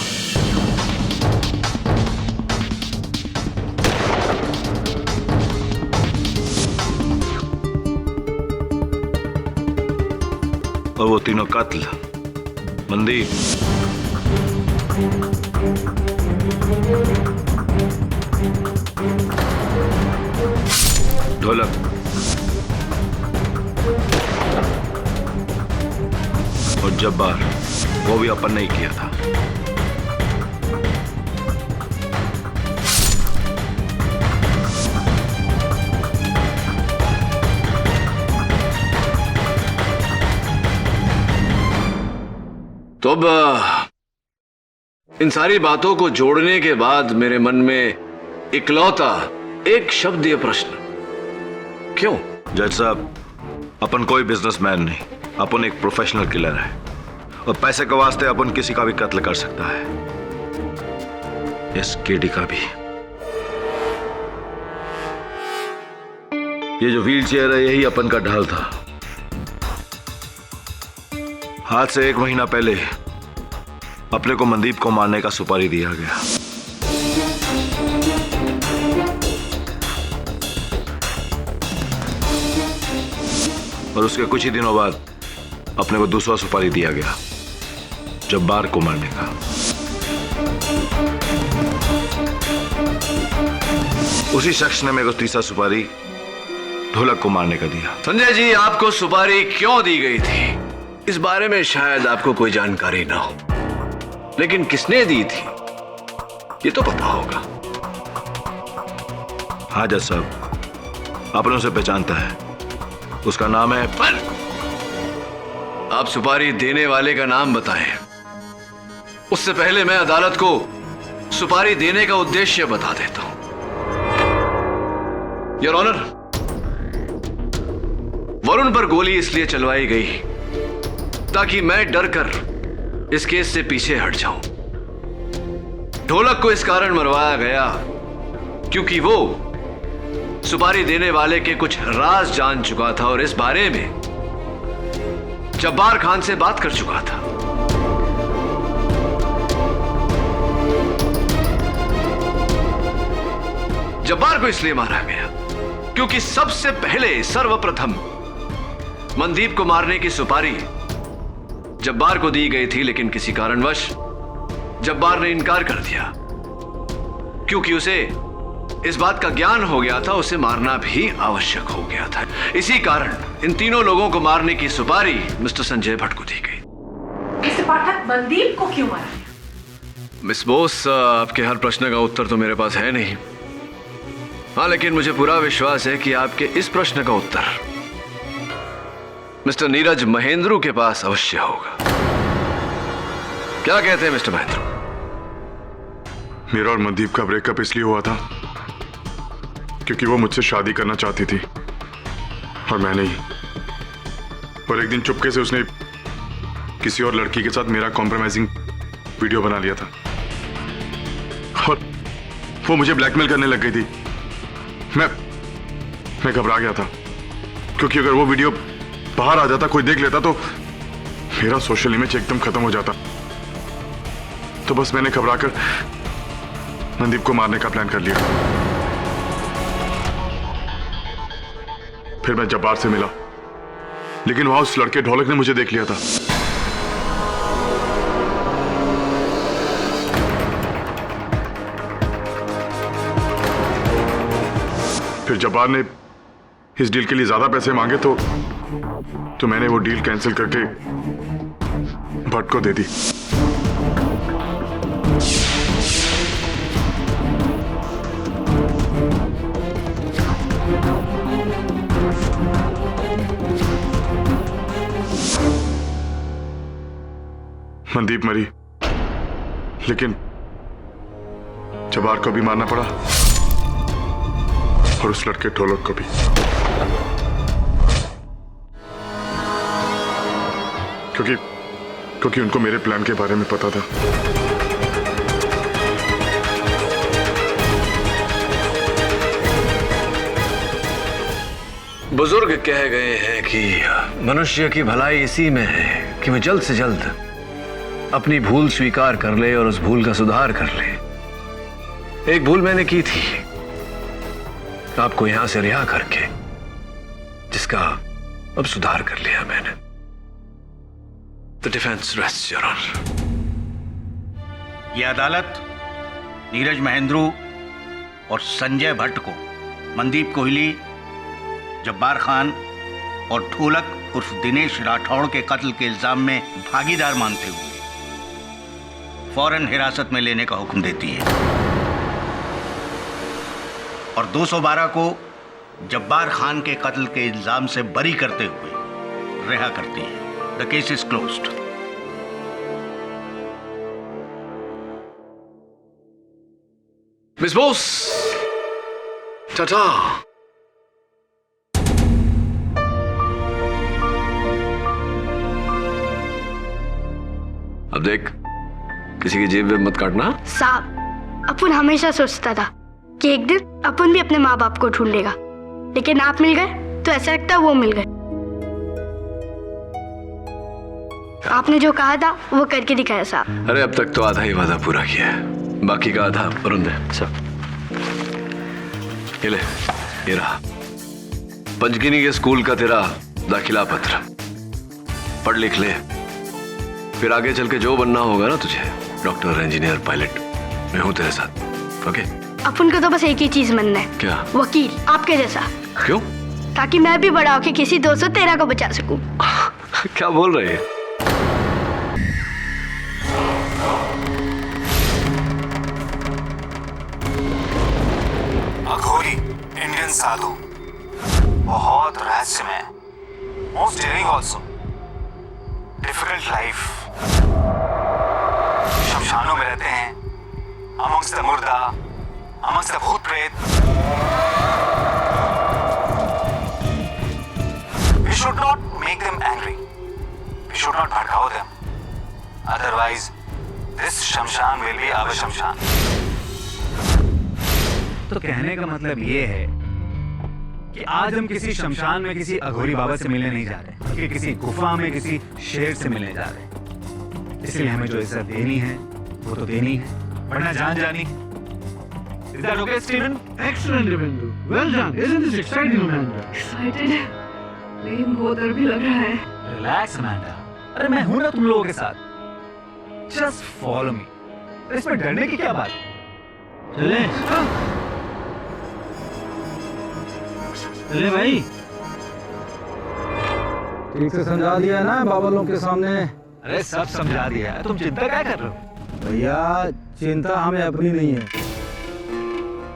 और वो तीनों कातिल, मनदीप, ढोलक और जब्बार, वो भी अपन ने ही किया था। तो अब इन सारी बातों को जोड़ने के बाद मेरे मन में इकलौता एक शब्दीय प्रश्न, क्यों? जज साहब, अपन कोई बिजनेसमैन नहीं, अपन एक प्रोफेशनल किलर है और पैसे के वास्ते अपन किसी का भी कत्ल कर सकता है, इस केडी का भी। ये जो व्हील चेयर है यही अपन का ढाल था। आज से 1 महीना पहले अपने को मनदीप को मारने का सुपारी दिया गया। और उसके कुछ ही दिनों बाद अपने को दूसरा सुपारी दिया गया, जब्बार को मारने का। उसी शख्स ने मेरे को तीसरा सुपारी ढोलक को मारने का दिया। संजय जी, आपको सुपारी क्यों दी गई थी इस बारे में शायद आपको कोई जानकारी ना हो, लेकिन किसने दी थी ये तो पता होगा। हाँ जज साहब, आपने उसे पहचानता है, उसका नाम है। पर आप सुपारी देने वाले का नाम बताएं, उससे पहले मैं अदालत को सुपारी देने का उद्देश्य बता देता हूं। योर ऑनर, वरुण पर गोली इसलिए चलवाई गई ताकि मैं डर कर इस केस से पीछे हट जाऊं। ढोलक को इस कारण मरवाया गया क्योंकि वो सुपारी देने वाले के कुछ राज जान चुका था और इस बारे में जब्बार खान से बात कर चुका था। जब्बार को इसलिए मारा गया क्योंकि सबसे पहले सर्वप्रथम मनदीप को मारने की सुपारी जब्बार को दी गई थी, लेकिन किसी कारणवश जब्बार ने इनकार कर दिया क्योंकि उसे इस बात का ज्ञान हो गया था उसे मारना भी आवश्यक हो गया था। इसी कारण इन तीनों लोगों को मारने की सुपारी मिस्टर संजय भट्ट को दी गई। मिस्टर पाठक, मनदीप को क्यों मारा? मिस बोस, आपके हर प्रश्न का उत्तर तो मेरे पास है नहीं। हाँ, लेकिन मुझे पूरा विश्वास है कि आपके इस प्रश्न का उत्तर मिस्टर नीरज महेंद्रू के पास अवश्य होगा। क्या कहते हैं मिस्टर महेंद्रू? मेरा और मनदीप का ब्रेकअप इसलिए हुआ था क्योंकि वो मुझसे शादी करना चाहती थी और मैं नहीं। और एक दिन चुपके से उसने किसी और लड़की के साथ मेरा कॉम्प्रोमाइजिंग वीडियो बना लिया था और वो मुझे ब्लैकमेल करने लग गई थी। मैं घबरा गया था क्योंकि अगर वो वीडियो बाहर आ जाता, कोई देख लेता तो मेरा सोशल इमेज एकदम खत्म हो जाता। तो बस मैंने घबराकर मनदीप को मारने का प्लान कर लिया। फिर मैं जब्बार से मिला, लेकिन वहां उस लड़के ढोलक ने मुझे देख लिया था। फिर जब्बार ने इस डील के लिए ज्यादा पैसे मांगे तो मैंने वो डील कैंसिल करके भट्ट को दे दी। मनदीप मरी, लेकिन जब्बार को भी मारना पड़ा और उस लड़के ढोलक को भी। क्योंकि उनको मेरे प्लान के बारे में पता था। बुजुर्ग कह गए हैं कि मनुष्य की भलाई इसी में है कि वह जल्द से जल्द अपनी भूल स्वीकार कर ले और उस भूल का सुधार कर ले। एक भूल मैंने की थी आपको यहां से रिहा करके, जिसका अब सुधार कर लिया मैंने। The defence rests your honour. यह अदालत नीरज महेंद्रू और संजय भट्ट को मनदीप कोहली, जब्बार खान और ढोलक उर्फ दिनेश राठौड़ के कत्ल के इल्जाम में भागीदार मानते हुए फौरन हिरासत में लेने का हुक्म देती है और 212 को जब्बार खान के कत्ल के इल्जाम से बरी करते हुए रिहा करती है। The case is closed. Miss Bose, Tata. अब देख, किसी की जेब में मत काटना। साहब, अपन हमेशा सोचता था कि एक दिन अपन भी अपने माँ बाप को ढूंढेगा, लेकिन आप मिल गए तो ऐसा लगता वो मिल गए। आपने जो कहा था वो करके दिखाया साहब। अरे अब तक तो आधा ही वादा पूरा किया है, बाकी का आधा वरुण दे। सर, ये ले, ये रहा पंचगिनी के स्कूल का तेरा दाखिला पत्र। पढ़ लिख ले, फिर आगे चल के जो बनना होगा ना तुझे, डॉक्टर, इंजीनियर, पायलट, मैं हूं तेरे साथ। ओके? अपन को तो बस एक ही चीज बनना है। क्या? वकील, आपके जैसा। क्यों? ताकि मैं भी बड़ा होके किसी 213 को बचा सकूं। क्या बोल रही है? अघोरी इंडियन साधु, बहुत रहस्यमय, most daring also, difficult life. शमशानों में रहते हैं, अमंग्स द मुर्दा, अमंग्स द भूत प्रेत। We should not make them angry. We should not भड़काओ them. Otherwise, this शमशान will be our शमशान। तो कहने का मतलब ये है कि आज हम किसी शमशान में किसी अघोरी बाबा से मिलने नहीं जा रहे, बल्कि किसी गुफा में किसी शेर से मिलने जा रहे हैं। इसलिए हमें जो इज्जत देनी है वो तो देनी है, वरना जान जानी। Is that okay, Stephen? Excellent, Devendra. Well done. Isn't this exciting, Amanda? Excited? लेकिन बहुत डर भी लग रहा है। Relax, Amanda. अरे मैं हूं ना तुम लोगों के साथ। Just follow me. इसमें डरने की क्या बात है? चले चले भाई, ठीक से समझा दिया ना बाबा लोग के सामने? अरे सब समझा दिया है, तुम चिंता क्या कर रहे हो? भैया, चिंता हमें अपनी नहीं है,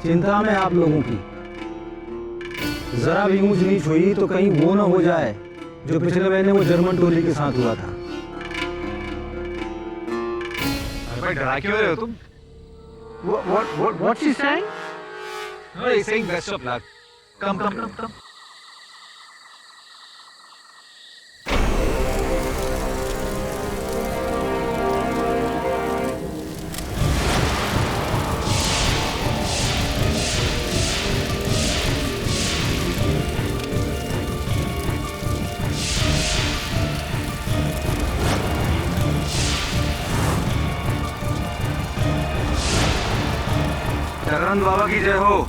चिंता हमें आप लोगों की। जरा भी ऊंच नीच हुई तो कहीं वो ना हो जाए जो पिछले महीने वो जर्मन टोली के साथ हुआ था। अरे भाई, डरा क्यों रहे हो तुम? What's he saying? No, he's saying best of luck. Come. चरण बाबा की जय हो।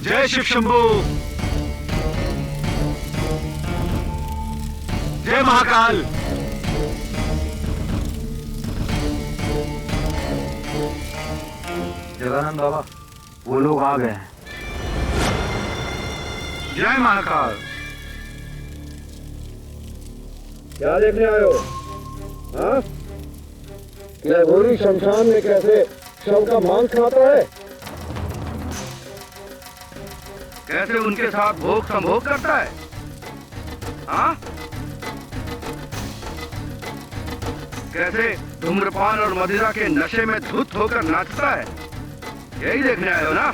जय शिव शंभू, जय महाकाल। जगानंद बाबा, वो लोग आ गए हैं। जय महाकाल। क्या देखने आए हो? हाँ? क्या गोरी शमशान में कैसे शव का मांस खाता है? कैसे उनके साथ भोग संभोग करता है? हाँ? कैसे धूम्रपान और मदिरा के नशे में धुत होकर नाचता है? यही देखने आए हो ना?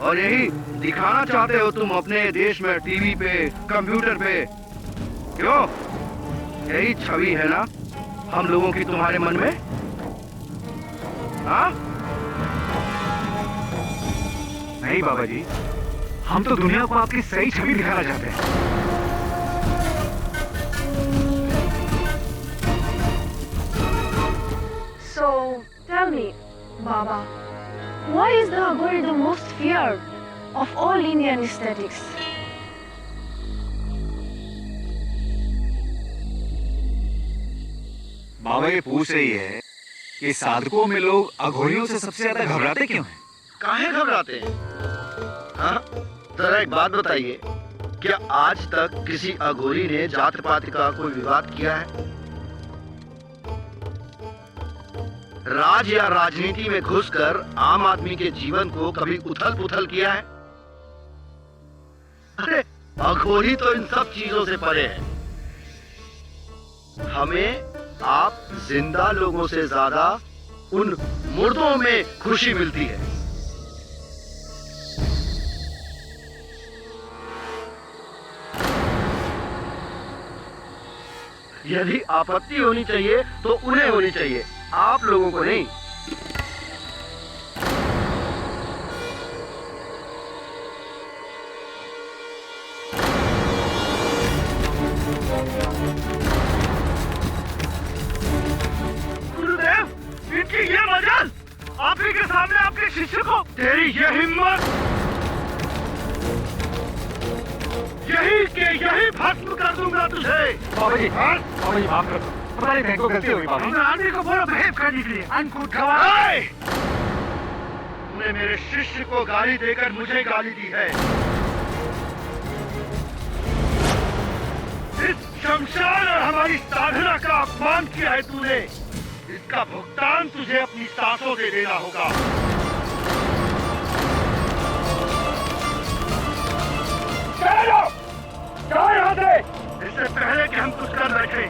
और यही दिखाना चाहते हो तुम अपने देश में टीवी पे, कंप्यूटर पे? क्यों? यही छवि है ना हम लोगों की तुम्हारे मन में? हाँ? नहीं बाबा जी, हम तो दुनिया को आपकी सही छवि दिखाना चाहते हैं। So tell me, Baba, why is the Aghori the most feared of all Indian aesthetics? बाबा ये पूछ रही है कि साधकों में लोग अघोरियों से सबसे ज्यादा घबराते क्यों हैं? काहे घबराते हैं? हाँ? जरा एक बात बताइए, क्या आज तक किसी अघोरी ने जात पात का कोई विवाद किया है? राज या राजनीति में घुसकर आम आदमी के जीवन को कभी उथल पुथल किया है? अरे अघोरी तो इन सब चीजों से परे है। हमें आप जिंदा लोगों से ज्यादा उन मुर्दों में खुशी मिलती है। यदि आपत्ति होनी चाहिए तो उन्हें होनी चाहिए, आप लोगों को नहीं। गुरुदेव, इनकी ये मजाल, आप ही के सामने आपके शिष्य को, तेरी ये हिम्मत, यही के यही भस्म कर दूंगा तुझे। बाबा जी माफ कर दो, हमारी बहन को गलती हुई। बाबा आदमी को बोलो बिहेव करने के लिए। अनकूट गवाह, तूने मेरे शिष्य को गाली देकर मुझे गाली दी है। इस शमशान और हमारी साधना का अपमान किया है तूने। इसका भुगतान तुझे अपनी सांसों से देना होगा। यहाँ से इससे पहले कि हम कुछ कर बैठे।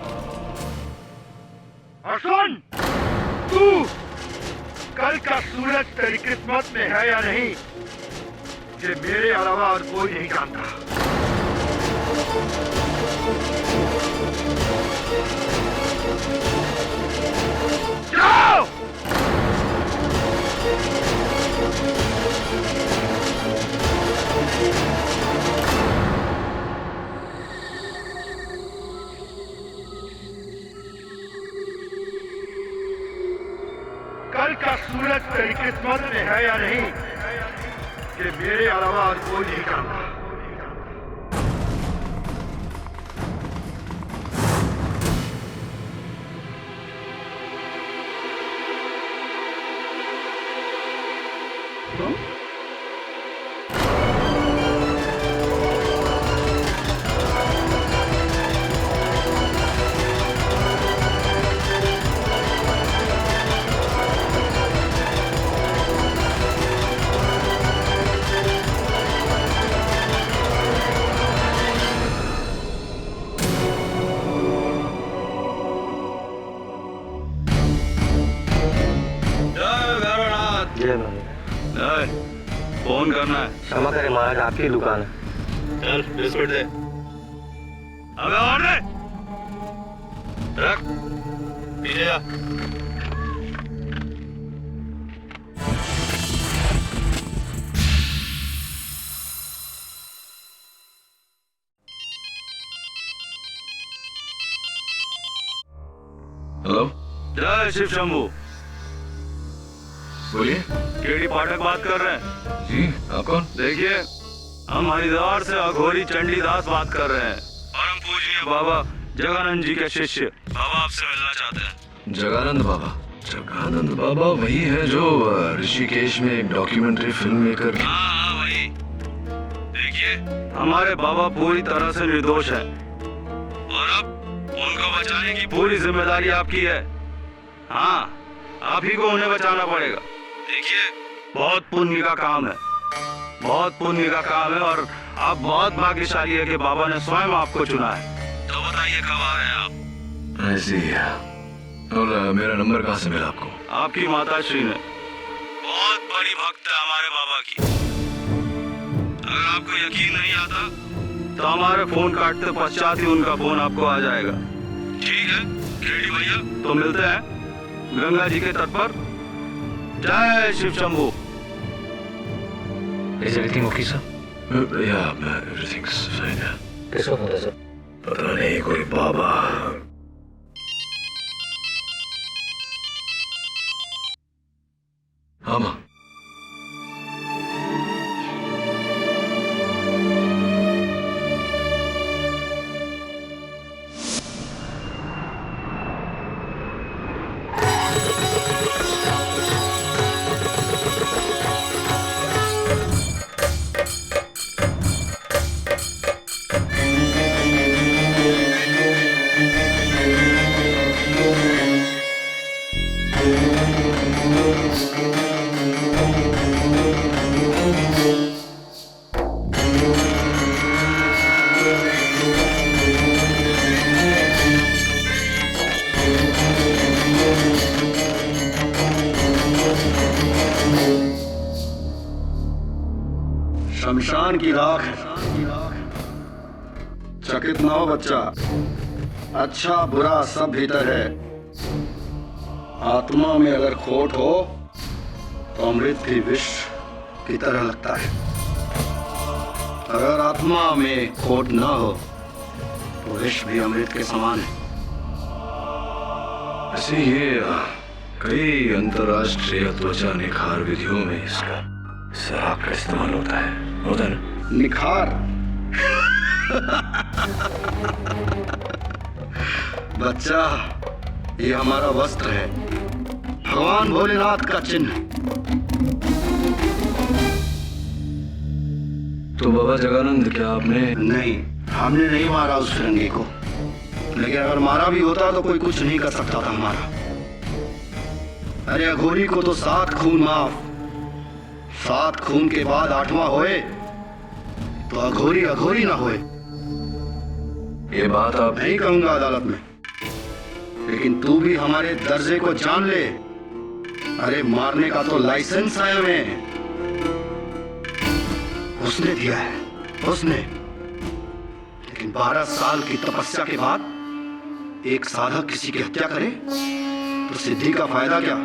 और सुन, तू कल का सूरज तेरी किस्मत में है या नहीं, ये मेरे अलावा और कोई नहीं जानता। जाओ! कल का सूरज तेरी किस्मत में है या नहीं, ये मेरे अलावा और कोई नहीं जानता। फोन करना है। क्षमा करें महाराज, आपकी दुकान है। चल बिस्कुट दे। अबे और दे। रख, पीछे जा। हेलो, जय शिव शंभू। बोलिए। केडी पाठक बात कर रहे हैं। जी, आप कौन? देखिए, हम हरिद्वार से अघोरी चंडीदास बात कर रहे हैं। परम पूजनीय बाबा जगानंद जी के शिष्य बाबा आपसे मिलना चाहते हैं। जगानंद बाबा? जगानंद बाबा वही है जो ऋषिकेश में एक डॉक्यूमेंट्री फिल्म मेकर। हाँ वही। देखिए, हमारे बाबा पूरी तरह से निर्दोष हैं और अब उनको बचाने की पूरी जिम्मेदारी आपकी है। हाँ, आप ही को उन्हें बचाना पड़ेगा। देखिए, बहुत पुण्य का काम है, बहुत पुण्य का काम है और आप बहुत भाग्यशाली है कि बाबा ने स्वयं आपको चुना है। तो बताइए कब आ रहे हैं आप? ऐसी है। और मेरा नंबर कहाँ से मिला आपको? आपकी माता श्री ने। बहुत बड़ी भक्त है हमारे बाबा की। अगर आपको यकीन नहीं आता तो हमारे फोन काटते पश्चात ही उनका फोन आपको आ जाएगा। ठीक है केडी भैया, तो मिलते हैं गंगा जी के तट पर। जय Shiv Shambhu. Is everything okay, sir? Yeah, everything's fine. किसको फोन था सर? पता नहीं, कोई बाबा। हाँ माँ। शमशान की राख है। चकित ना हो बच्चा, अच्छा बुरा सब भीतर है। आत्मा में अगर खोट हो तो अमृत भी विष की तरह लगता है। अगर आत्मा में खोट ना हो तो विष भी अमृत के समान है। ऐसे ये कई अंतरराष्ट्रीय त्वचा निखार विधियों में इसका शराब का इस्तेमाल होता है ना? निखार बच्चा, ये हमारा वस्त्र है, भगवान भोलेनाथ का चिन्ह। तो बाबा जगानंद, क्या आपने? नहीं, हमने नहीं मारा उस फिरंगी को, लेकिन अगर मारा भी होता तो कोई कुछ नहीं कर सकता था हमारा। अरे अघोरी को तो 7 खून माफ, 7 खून के बाद 8वां होए तो अघोरी अघोरी ना होए। ये बात आप नहीं कहूंगा अदालत में, लेकिन तू भी हमारे दर्जे को जान ले। अरे मारने का तो लाइसेंस है हमें, उसने दिया है, उसने। लेकिन 12 साल की तपस्या के बाद एक साधक किसी की हत्या करे तो सिद्धि का फायदा क्या?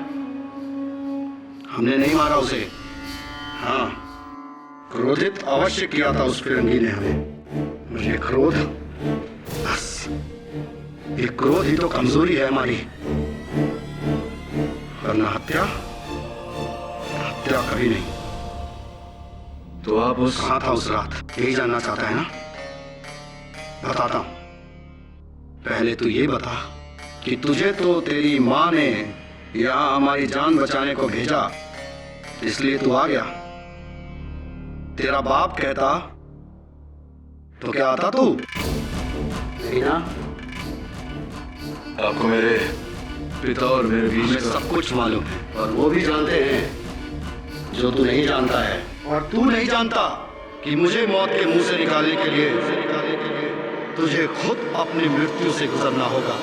हमने नहीं मारा उसे। हाँ, क्रोधित अवश्य किया था उस फिरंगी ने हमें। मुझे क्रोध, बस ये क्रोध ही तो कमजोरी है हमारी, वरना हत्या कभी नहीं। तो आप उस कहाँ था उस रात, यही जानना चाहता है ना? बताता हूं। पहले तू ये बता कि तुझे तो तेरी माँ ने यहाँ हमारी जान बचाने को भेजा, इसलिए तू आ गया। तेरा बाप कहता तो क्या आता तू? नहीं ना? आपको मेरे पिता और मेरे बीच में सब कुछ मालूम है, और वो भी जानते हैं जो तू नहीं जानता है। और तू नहीं जानता कि मुझे मौत के मुंह से निकालने के लिए तुझे खुद अपनी मृत्यु से गुजरना होगा।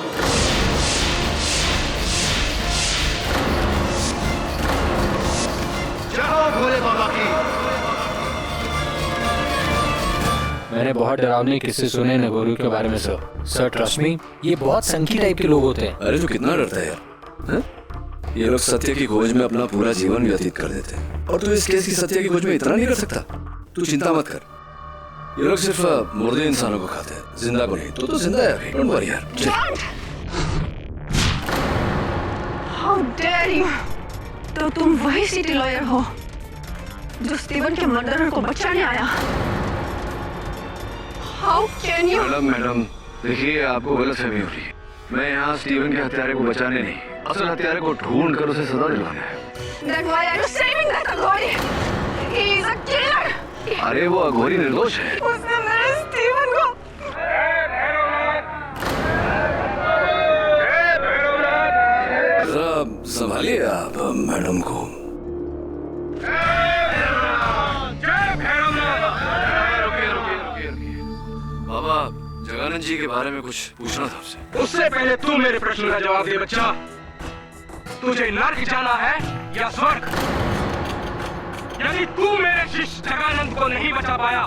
जय भोले बाबा की। मैंने बहुत डरावने किस्से सुने नगोरी के बारे में सर ट्रस्ट मी, ये बहुत संकी टाइप के लोग होते हैं। अरे, तो कितना डरता है यार। ये लोग सत्य की खोज में अपना पूरा जीवन व्यतीत कर देते हैं, और तू इस केस की सत्य की खोज में इतना नहीं कर सकता। तू चिंता मत कर, ये लोग सिर्फ मुर्दे इंसानों को खाते हैं, जिंदा को नहीं। तो जिंदा है अभी, डोंट वरी यार। How dare you? तो तुम वही सिटी लॉयर हो जो स्टीवन के मर्डरर को बचाने आया? How can you? मैडम, देखिए आपको गलतफहमी हो रही है। मैं यहाँ स्टीवन के हत्यारे को बचाने नहीं, असल हत्यारे को ढूंढ कर उसे सजा दिलाने है। Then why are you saving that Aghori? He is a killer. अरे वो अघोरी निर्दोष है। उसने मेरे स्टीवन को। जरा संभालिए आप मैडम को। बाबा जगानंद जी के बारे में कुछ पूछना था आपसे। उससे पहले तू मेरे प्रश्न का जवाब दे बच्चा। तुझे नर्क जाना है या स्वर्ग? यदि तू मेरे शिष्य जगानंद को नहीं बचा पाया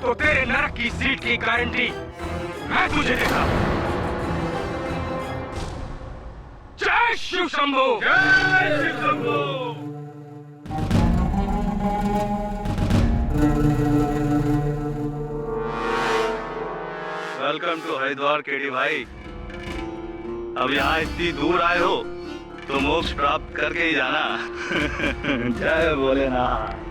तो तेरे नरक की सीट की गारंटी मैं तुझे देता। जय शिव शंभू। जय Shiv Shambhu. Welcome to Haridwar KD भाई। अब यहाँ इतनी दूर आए हो तो मोक्ष प्राप्त करके ही जाना। जय भोलेनाथ।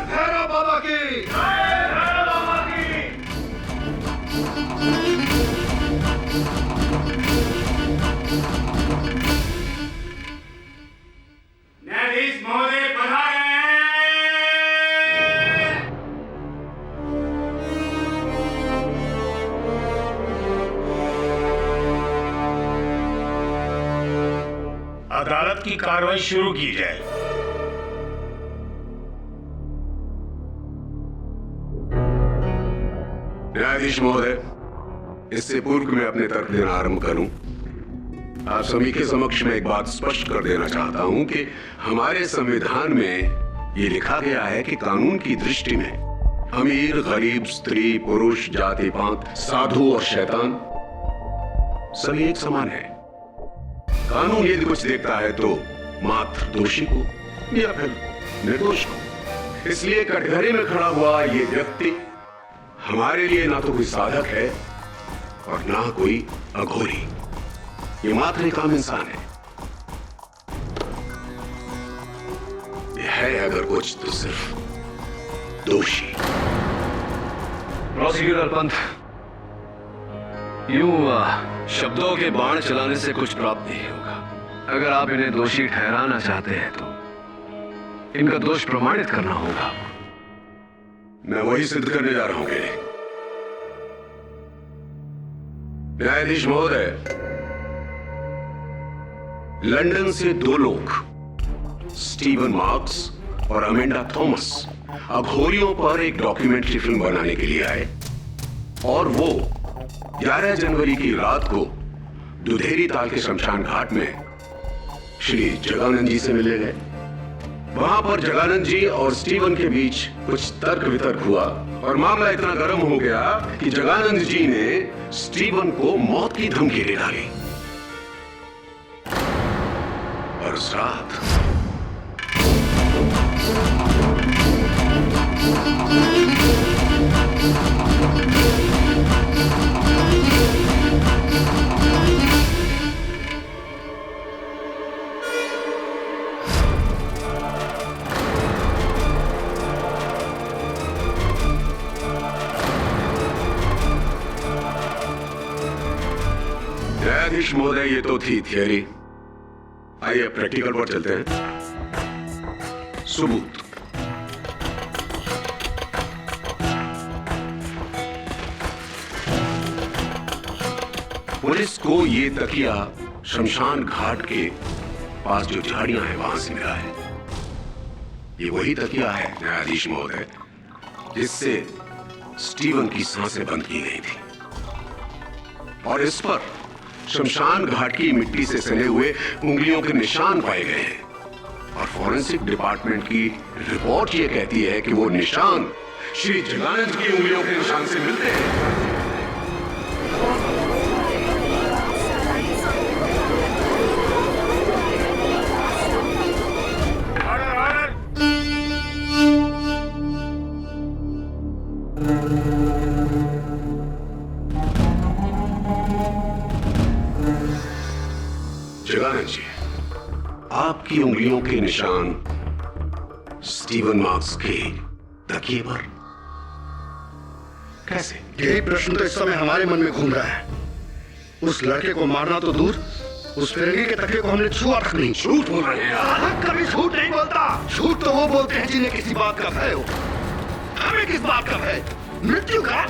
भैरव बाबा की। भैरव बाबा की। न्यायाधीश महोदय पधारे हैं। अदालत की कार्रवाई शुरू की जाए। न्यायाधीश महोदय, इससे पूर्व मैं अपने तर्क देना आरंभ करूं, आप सभी के समक्ष में एक बात स्पष्ट कर देना चाहता हूं कि हमारे संविधान में ये लिखा गया है कि कानून की दृष्टि में अमीर, गरीब, स्त्री, पुरुष, जाति पात, साधु और शैतान सभी एक समान है। कानून यदि कुछ देखता है तो मात्र दोषी को या फिर निर्दोष को। इसलिए कटघरे में खड़ा हुआ ये व्यक्ति हमारे लिए ना तो कोई साधक है और ना कोई अघोरी, ये मात्र एक आम इंसान है। ये है अगर कुछ तो सिर्फ दोषी। प्रोसिक्यूटर पंत, यूं शब्दों के बाण चलाने से कुछ प्राप्त नहीं होगा। अगर आप इन्हें दोषी ठहराना चाहते हैं तो इनका दोष प्रमाणित करना होगा। मैं वही सिद्ध करने जा रहा हूं। न्यायाधीश महोदय, लंदन से दो लोग, स्टीवन मार्क्स और अमेंडा थॉमस, अघोरियों पर एक डॉक्यूमेंट्री फिल्म बनाने के लिए आए और वो 11 जनवरी की रात को दुधेरी ताल के शमशान घाट में श्री जगानंद जी से मिलने गए। वहां पर जगानंद जी और स्टीवन के बीच कुछ तर्क वितर्क हुआ और मामला इतना गर्म हो गया कि जगानंद जी ने स्टीवन को मौत की धमकी दे डाली। और उस रात न्यायाधीश महोदय, ये तो थी थियरी। आइए प्रैक्टिकल पर चलते हैं। सबूत। पुलिस को ये तकिया शमशान घाट के पास जो झाड़ियां हैं वहां से मिला है। ये वही तकिया है न्यायाधीश महोदय जिससे स्टीवन की सांसें बंद की गई थी और इस पर शमशान घाट की मिट्टी से सने हुए उंगलियों के निशान पाए गए हैं और फॉरेंसिक डिपार्टमेंट की रिपोर्ट ये कहती है कि वो निशान श्री जगानंद की उंगलियों के निशान से मिलते हैं। जगानंद जी, आपकी उंगलियों के निशान स्टीवन मार्क्स के तकिए पर कैसे? यही प्रश्न तो इस समय हमारे मन में घूम रहा है। उस लड़के को मारना तो दूर, उस फिरंगी के तकिए को हमने छुआ तक नहीं। झूठ बोल रहे हैं आप। कभी झूठ नहीं बोलता। झूठ तो वो बोलते हैं जिन्हें किसी बात का भय हो। हमें किस बात का भय? मृत्यु का?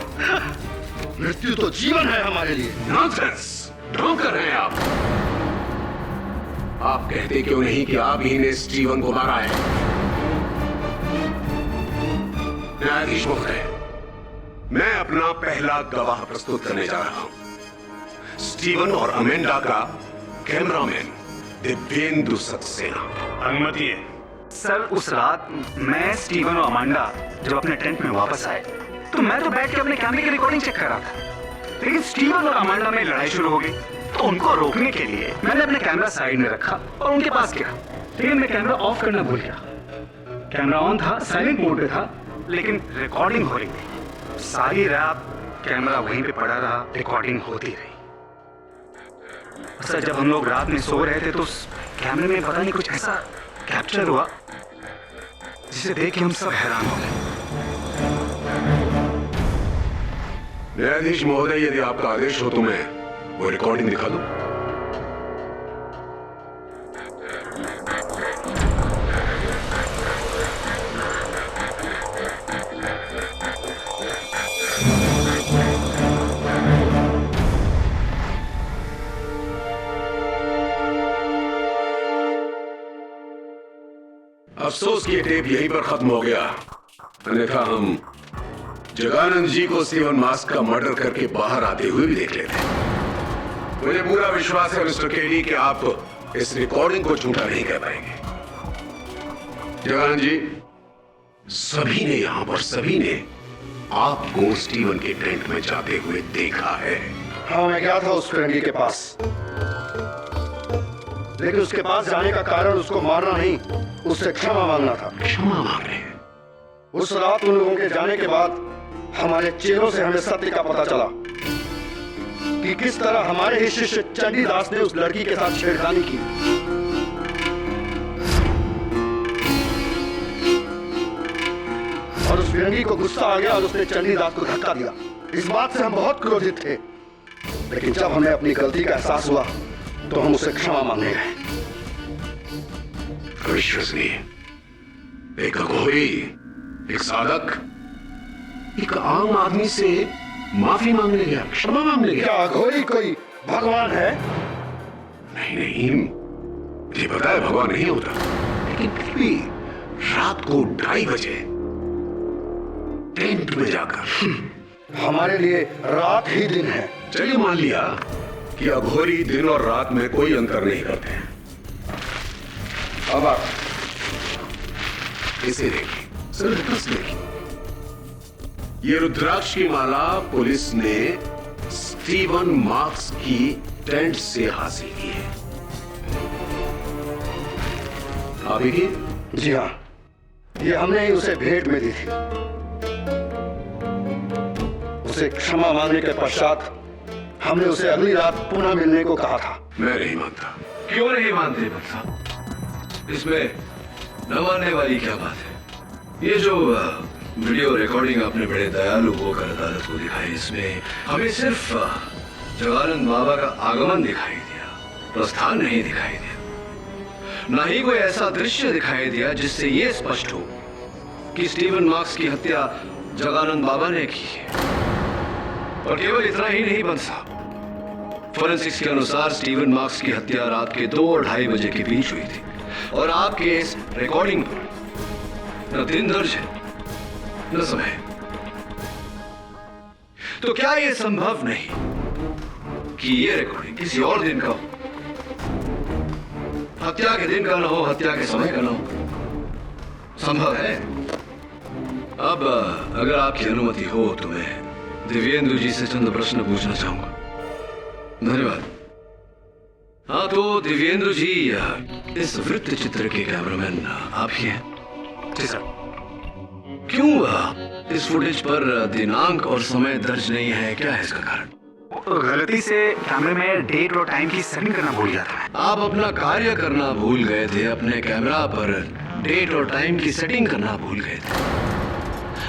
मृत्यु तो जीवन है हमारे लिए। नॉनसेंस! ढोंग कर रहे हैं आप कहते क्यों नहीं कि आप ही ने स्टीवन को मारा है? न्यायाधीश महोदय, मैं अपना पहला गवाह प्रस्तुत करने जा रहा हूं। स्टीवन और अमेंडा का कैमरामैन दिव्येंदु सक्सेना। अनुमति है सर। उस रात मैं, स्टीवन और अमांडा जब अपने टेंट में वापस आए तो मैं तो बैठ के अपने कैमरे की रिकॉर्डिंग चेक कर रहा था, लेकिन स्टीवन और अमांडा में लड़ाई शुरू हो गई। तो उनको रोकने के लिए मैंने अपने कैमरा साइड में रखा और उनके पास गया, लेकिन मैं कैमरा ऑफ करना भूल गया। कैमरा ऑन था, साइलेंट मोड पे था, लेकिन रिकॉर्डिंग हो रही थी। सारी रात कैमरा वहीं पे पड़ा रहा, रिकॉर्डिंग होती रही। सर, जब हम लोग रात में सो रहे थे तो कैमरे में पता नहीं कुछ ऐसा कैप्चर हुआ जिसे देख के हम सब हैरान हो गए। न्यायाधीश महोदय, यदि आपका आदेश हो तो मैं वो रिकॉर्डिंग दिखा दूं। अफसोस कि ये टेप यहीं पर खत्म हो गया, अन्यथा हम जगानंद जी को स्टीवन मास्क का मर्डर करके बाहर आते हुए भी देख लेते। मुझे पूरा विश्वास है मिस्टर केडी कि आप इस रिकॉर्डिंग को झूठा नहीं कर पाएंगे। जगानंद जी, सभी ने यहां पर सभी ने आपको स्टीवन के टेंट में जाते हुए देखा है। हाँ, मैं गया था उस फिरंगी के पास, लेकिन उसके पास जाने का कारण उसको मारना नहीं, उससे क्षमा मांगना था। क्षमा मांगने? उस रात उन लोगों के जाने के बाद हमारे चेहरों से हमें सत्य का पता चला कि किस तरह हमारे ही शिष्य चंडीदास ने उस लड़की के साथ छेड़खानी की। और उस फिरंगी को गुस्सा आ गया और उसने चंडीदास को धक्का दिया। इस बात से हम बहुत क्रोधित थे, लेकिन जब हमें अपनी गलती का एहसास हुआ तो हम उसे क्षमा मांगने गए। अविश्वसनीय, एक अघोरी, एक साधक, एक आम आदमी से माफी मांगने गया, क्षमा मांगने गया। क्या अघोरी कोई भगवान है? नहीं नहीं, मुझे पता है भगवान नहीं होता, लेकिन फिर भी रात को 2:30 बजे टेंट में जाकर। हमारे लिए रात ही दिन है। चलिए मान लिया कि अघोरी दिन और रात में कोई अंतर नहीं करते हैं। अब आप इसे देखिए, सिर्फ बस देखिए। ये रुद्राक्ष की माला पुलिस ने स्टीवन मार्क्स की टेंट से हासिल की है। आप देखिए। जी हाँ, ये हमने ही उसे भेंट में दी थी। उसे क्षमा मांगने के पश्चात हमने उसे अगली रात पुनः मिलने को कहा था। मैं नहीं मानता। क्यों नहीं मानते भट्ट साहब? इसमें न मानने वाली क्या बात है? ये जो वीडियो रिकॉर्डिंग आपने बड़े दयालु होकर अदालत को दिखाई, इसमें हमें सिर्फ जगानंद बाबा का आगमन दिखाई दिया, प्रस्थान नहीं दिखाई दिया। ना ही कोई ऐसा दृश्य दिखाई दिया जिससे यह स्पष्ट हो कि स्टीवन मार्क्स की हत्या जगानंद बाबा ने की है। और केवल इतना ही नहीं बन साहब, फोरेंसिक्स के अनुसार स्टीवन मार्क्स की हत्या रात के 2 और 2:30 बजे के बीच हुई थी। और आपके इस रिकॉर्डिंग पर न दिन दर्ज है न समय। तो क्या यह संभव नहीं कि यह रिकॉर्डिंग किसी और दिन का हो? हत्या के दिन का ना हो, हत्या के समय का ना हो? संभव है। अब अगर आपकी अनुमति हो तो मैं दिव्येंदु जी से चंद प्रश्न पूछना चाहूंगा। धन्यवाद। हाँ, तो दिव्येंदु जी, इस वृत्त चित्र के कैमरामैन आप ही हैं? जी सर। क्यों इस फुटेज पर दिनांक और समय दर्ज नहीं है? क्या है इसका कारण? गलती से कैमरे में डेट और टाइम की सेटिंग करना भूल गया था। आप अपना कार्य करना भूल गए थे, अपने कैमरा पर डेट और टाइम की सेटिंग करना भूल गए थे।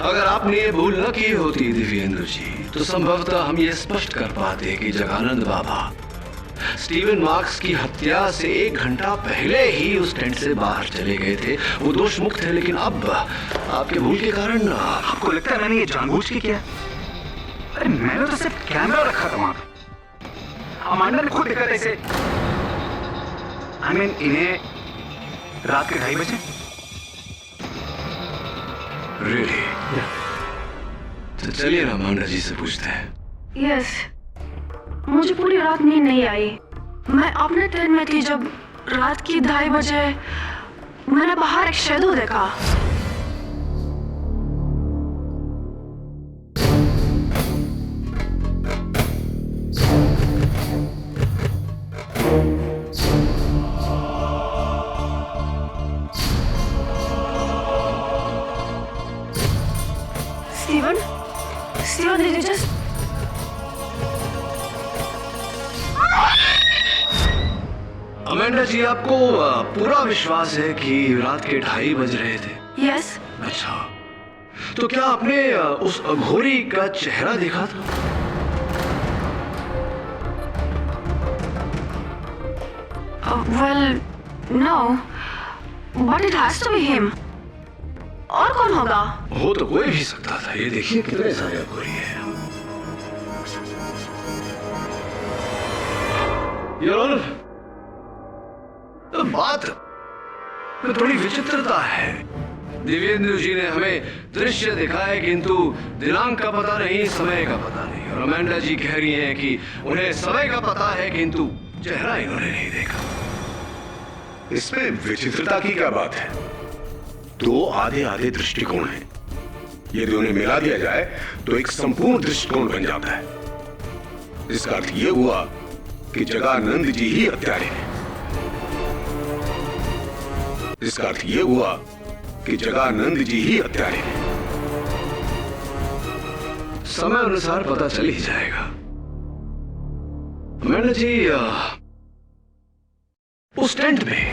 अगर आपने ये भूल न की होती दिव्येंदु जी, तो संभवतः हम ये स्पष्ट कर पाते कि जगानंद बाबा स्टीवन मार्क्स की हत्या से 1 घंटा पहले ही उस टेंट से बाहर चले गए थे। वो दोष मुक्त है, लेकिन अब आपके भूल के कारण। आपको लगता है मैंने ये जानबूझ के किया? अरे मैंने तो सिर्फ कैमरा रखा था वहां पे। अमांडा ने खुद देखा था इसे। इन्हें रात के 2:30 बजे। Really? तो चलिए ना अमांडा जी से पूछते हैं। यस, मुझे पूरी रात नींद नहीं आई। मैं अपने टेंट में थी जब रात की 2:30 बजे मैंने बाहर एक शैडो देखा। Steven, did you just... Amanda ji, आपको पूरा विश्वास है कि रात के 2:30 बज रहे थे? यस। अच्छा, तो क्या आपने उस अघोरी का चेहरा देखा था? Well, no, but it has to be him. और कौन होगा? हो तो कोई भी सकता था। ये देखिए कितने सारे अघोरी हैं। Your Honor, बात में थोड़ी विचित्रता है। दिव्येंदु जी ने हमें दृश्य दिखाया किंतु दिनांक का पता नहीं, समय का पता नहीं। और अमेंडा जी कह रही हैं कि उन्हें समय का पता है किंतु चेहरा इन्होंने नहीं देखा। इसमें विचित्रता की क्या बात है? दो आधे आधे दृष्टिकोण हैं। यदि उन्हें मिला दिया जाए तो एक संपूर्ण दृष्टिकोण बन जाता है। इसका अर्थ यह हुआ कि जगानंद जी ही हत्यारे हैं। इसका अर्थ यह हुआ कि जगानंद जी ही हत्यारे हैं। समय अनुसार पता चल ही जाएगा। अमेंडा जी, उस टेंट में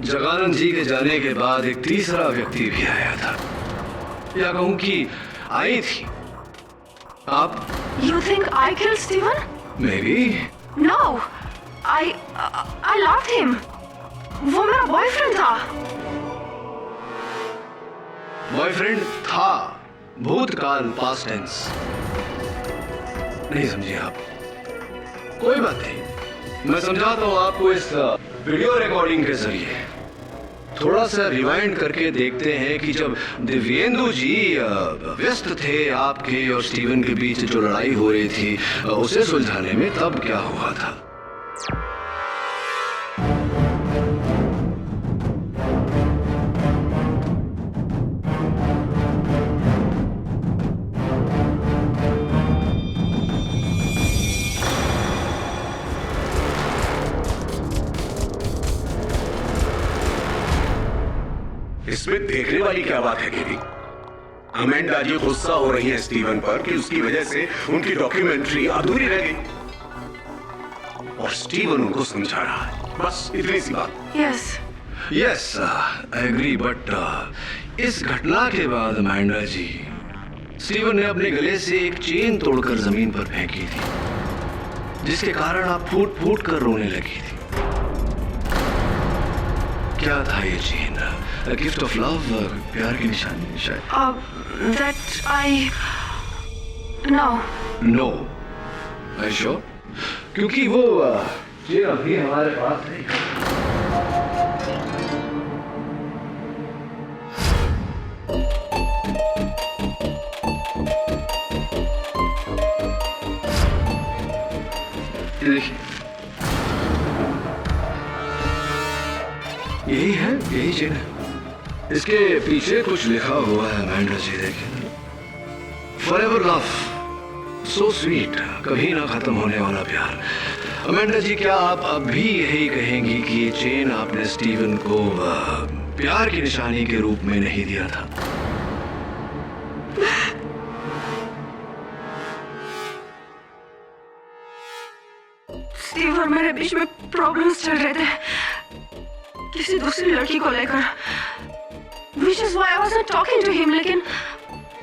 जगानंद जी के जाने के बाद एक तीसरा व्यक्ति भी आया था, या कहूं कि आई थी। आप You think I killed Steven? Maybe. No, I loved him. वो मेरा बॉयफ्रेंड था। बॉयफ्रेंड था, भूतकाल, पास्ट टेंस। नहीं समझे आप? कोई बात नहीं, मैं समझाता हूं आपको इस वीडियो रिकॉर्डिंग के जरिए। थोड़ा सा रिवाइंड करके देखते हैं कि जब दिव्येंदु जी व्यस्त थे आपके और स्टीवन के बीच जो लड़ाई हो रही थी उसे सुलझाने में, तब क्या हुआ था। इसमें देखने वाली क्या बात है केवी? अमेंडा जी गुस्सा हो रही है स्टीवन पर कि उसकी वजह से उनकी डॉक्यूमेंट्री अधूरी रह गई और स्टीवन उनको समझा रहा है। बस इतनी सी बात। यस, आई एग्री, बट इस घटना के बाद अमेंडा जी, स्टीवन ने अपने गले से एक चेन तोड़कर जमीन पर फेंकी थी, जिसके कारण आप फूट फूट कर रोने लगी थी। क्या था ये chain? A gift of love, प्यार की निशानी शायद। That I no. No. Are you sure? क्योंकि वो चेन अभी हमारे पास नहीं। ये देखिए, यही है, यही चेन है। इसके पीछे कुछ लिखा हुआ है अमेंडा जी, देखिए। फॉरएवर लव, सो स्वीट, कभी ना खत्म होने वाला प्यार। अमेंडा जी, क्या आप अब भी यही कहेंगी कि ये चेन आपने स्टीवन को प्यार की निशानी के रूप में नहीं दिया था? स्टीव और मेरे बीच में प्रॉब्लम्स चल रहे थे किसी दूसरी लड़की को लेकर, which is why I wasn't talking to him। लेकिन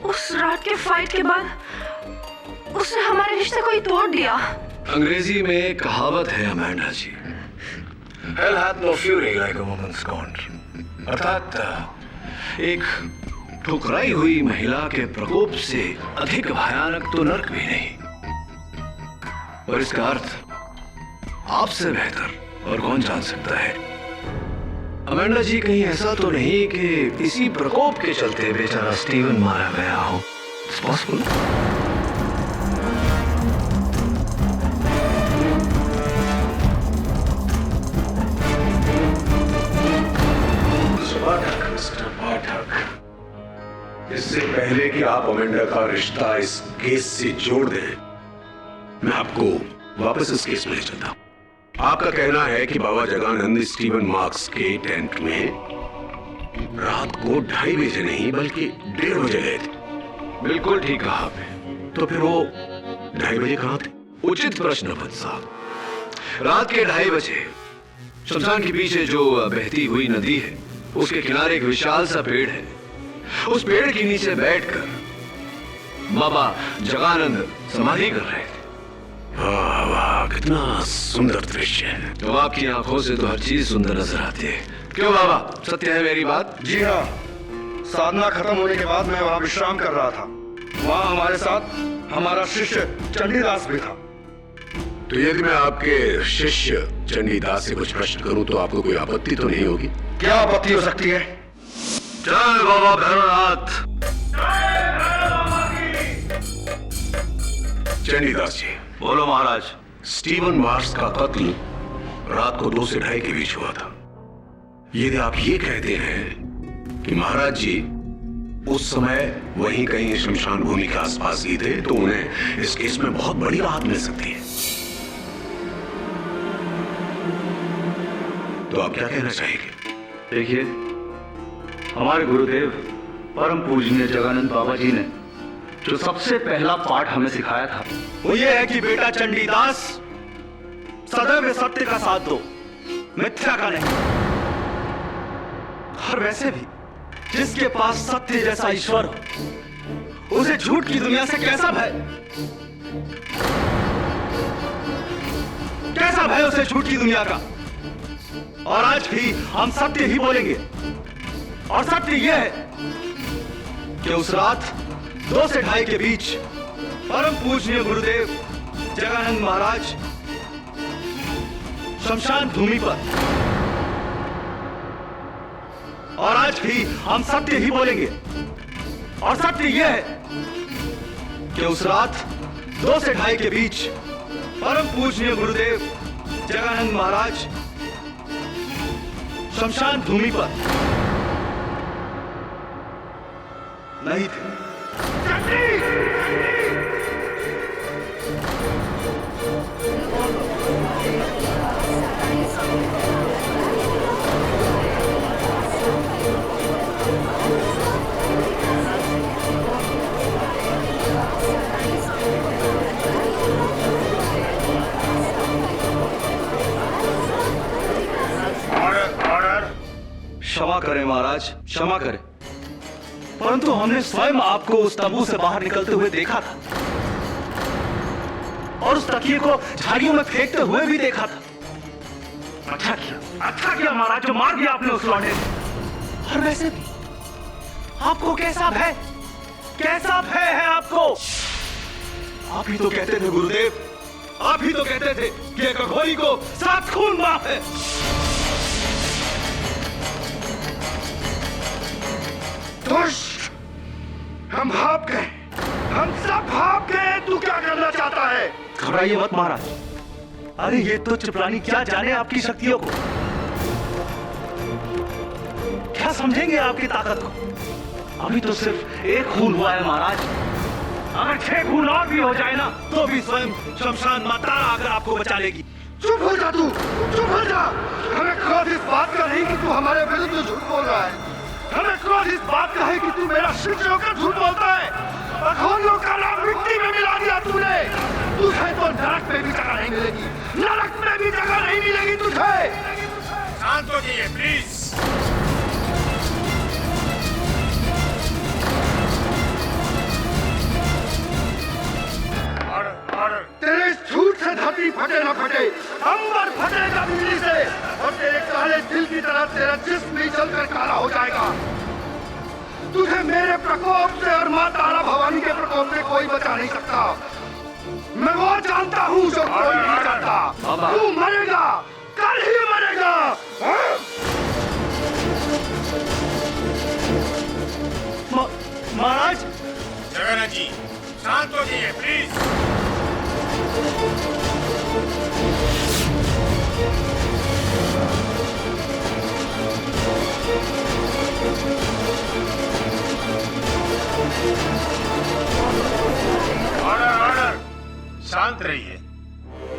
उस रात के फाइट के बाद उसने हमारे रिश्ते को ही तोड़ दिया। अंग्रेजी में एक कहावत है Amanda ji, Hell hath no fury like a woman's scorn। अर्थात एक ठुकराई हुई महिला के प्रकोप से अधिक भयानक तो नर्क भी नहीं। और इसका अर्थ आपसे बेहतर और कौन जान सकता है। अमेंडा जी, कहीं ऐसा तो नहीं कि इसी प्रकोप के चलते बेचारा स्टीवन मारा गया हो? It's possible. मिस्टर पाठक, इससे पहले कि आप अमेंडा का रिश्ता इस केस से जोड़ दें, मैं आपको वापस इस केस में ले चलता हूं। आपका कहना है कि बाबा जगानंद स्टीवन मार्क्स के टेंट में रात को 2:30 बजे नहीं बल्कि 1:30 बजे गए थे। बिल्कुल ठीक कहा आपने। तो फिर वो 2:30 बजे कहां थे? उचित प्रश्न भट्ट साहब। रात के 2:30 बजे शमशान के पीछे जो बहती हुई नदी है, उसके किनारे एक विशाल सा पेड़ है। उस पेड़ के नीचे बैठकर बाबा जगानंद समाधि कर रहे थे। वाह वाह, कितना सुंदर दृश्य है। तो आपकी आंखों से तो हर चीज सुंदर नजर आती है। क्यों बाबा, सत्य है मेरी बात? जी हाँ, साधना खत्म होने के बाद मैं वहाँ विश्राम कर रहा था। वहाँ हमारे साथ हमारा शिष्य चंडीदास भी था। तो यदि मैं आपके शिष्य चंडीदास से कुछ प्रश्न करूं तो आपको कोई आपत्ति तो नहीं होगी? क्या आपत्ति हो सकती है? जय बाबा भैरवनाथ। चंडीदास जी। बोलो महाराज। स्टीवन मार्स का कत्ल रात को 2 से 2:30 के बीच हुआ था। यदि आप ये कहते हैं कि महाराज जी उस समय वहीं कहीं शमशान भूमि के आसपास ही थे, तो उन्हें इस केस में बहुत बड़ी राहत मिल सकती है। तो आप क्या कहना चाहेंगे? देखिए, हमारे गुरुदेव परम पूजनीय जगानंद बाबा जी ने जो सबसे पहला पाठ हमें सिखाया था वो ये है कि बेटा चंडीदास, सदैव सत्य का साथ दो, मिथ्या का नहीं। और वैसे भी जिसके पास सत्य जैसा ईश्वर हो, उसे झूठ की दुनिया से कैसा भय? कैसा भय उसे झूठ की दुनिया का? और आज भी हम सत्य ही बोलेंगे। और सत्य यह है कि उस रात 2 से 2:30 के बीच परम पूजनीय गुरुदेव जगानंद महाराज शमशान भूमि पर, और आज भी हम सत्य ही बोलेंगे। और सत्य यह है कि उस रात 2 से 2:30 के बीच परम पूजनीय गुरुदेव जगानंद महाराज शमशान भूमि पर नहीं थे। क्षमा करें महाराज, क्षमा करें, परंतु हमने स्वयं आपको उस तंबू से बाहर निकलते हुए देखा था और उस तकिए को झाड़ियों में फेंकते हुए भी देखा था। अच्छा किया महाराज, जो मार दिया आपने उस लौंडे को। और वैसे भी आपको कैसा भय, कैसा भय है आपको? आप ही तो कहते थे गुरुदेव, आप ही तो कहते थे कि एक अघोरी को 7 खून माफ है। दुष्ट, हम भाग गए, हम सब भाग गए। तू क्या करना चाहता है? घबराइए मत महाराज। अरे ये तुच्छ प्राणी क्या जाने आपकी शक्तियों को, क्या समझेंगे आपकी ताकत को? अभी तो सिर्फ 1 खून हुआ है महाराज, अगर 6 खून और भी हो जाए ना, तो भी स्वयं शमशान माता आकर आपको बचा लेगी। चुप हो जा तू, चुप हो जा। हमें क्रोध इस बात का नहीं कि तू हमारे विरुद्ध झूठ बोल रहा है, हमें क्रोध इस बात का है कि तू मेरा शिष्य होकर झूठ बोलता है। अघोरियों का नाम मिट्टी में मिला दिया तूने। तुझे तो नरक में भी जगह नहीं मिलेगी, नरक में भी जगह नहीं मिलेगी तुझे। शांत हो जाइए प्लीज। तेरे इस झूठ से धरती फटे न फटे, अंबर फटेगा बिजली से, और तेरे काले दिल की तरह तेरा जिस्म भी जलकर काला हो जाएगा। तुझे मेरे प्रकोप से और मां तारा भवानी के प्रकोप से कोई बचा नहीं सकता। मैं वो जानता हूँ जो कोई नहीं जानता। तू मरेगा, कल ही मरेगा। महाराज। जगन्नाथ जी, शांत हो जाइए प्लीज। ऑर्डर, शांत रहिए।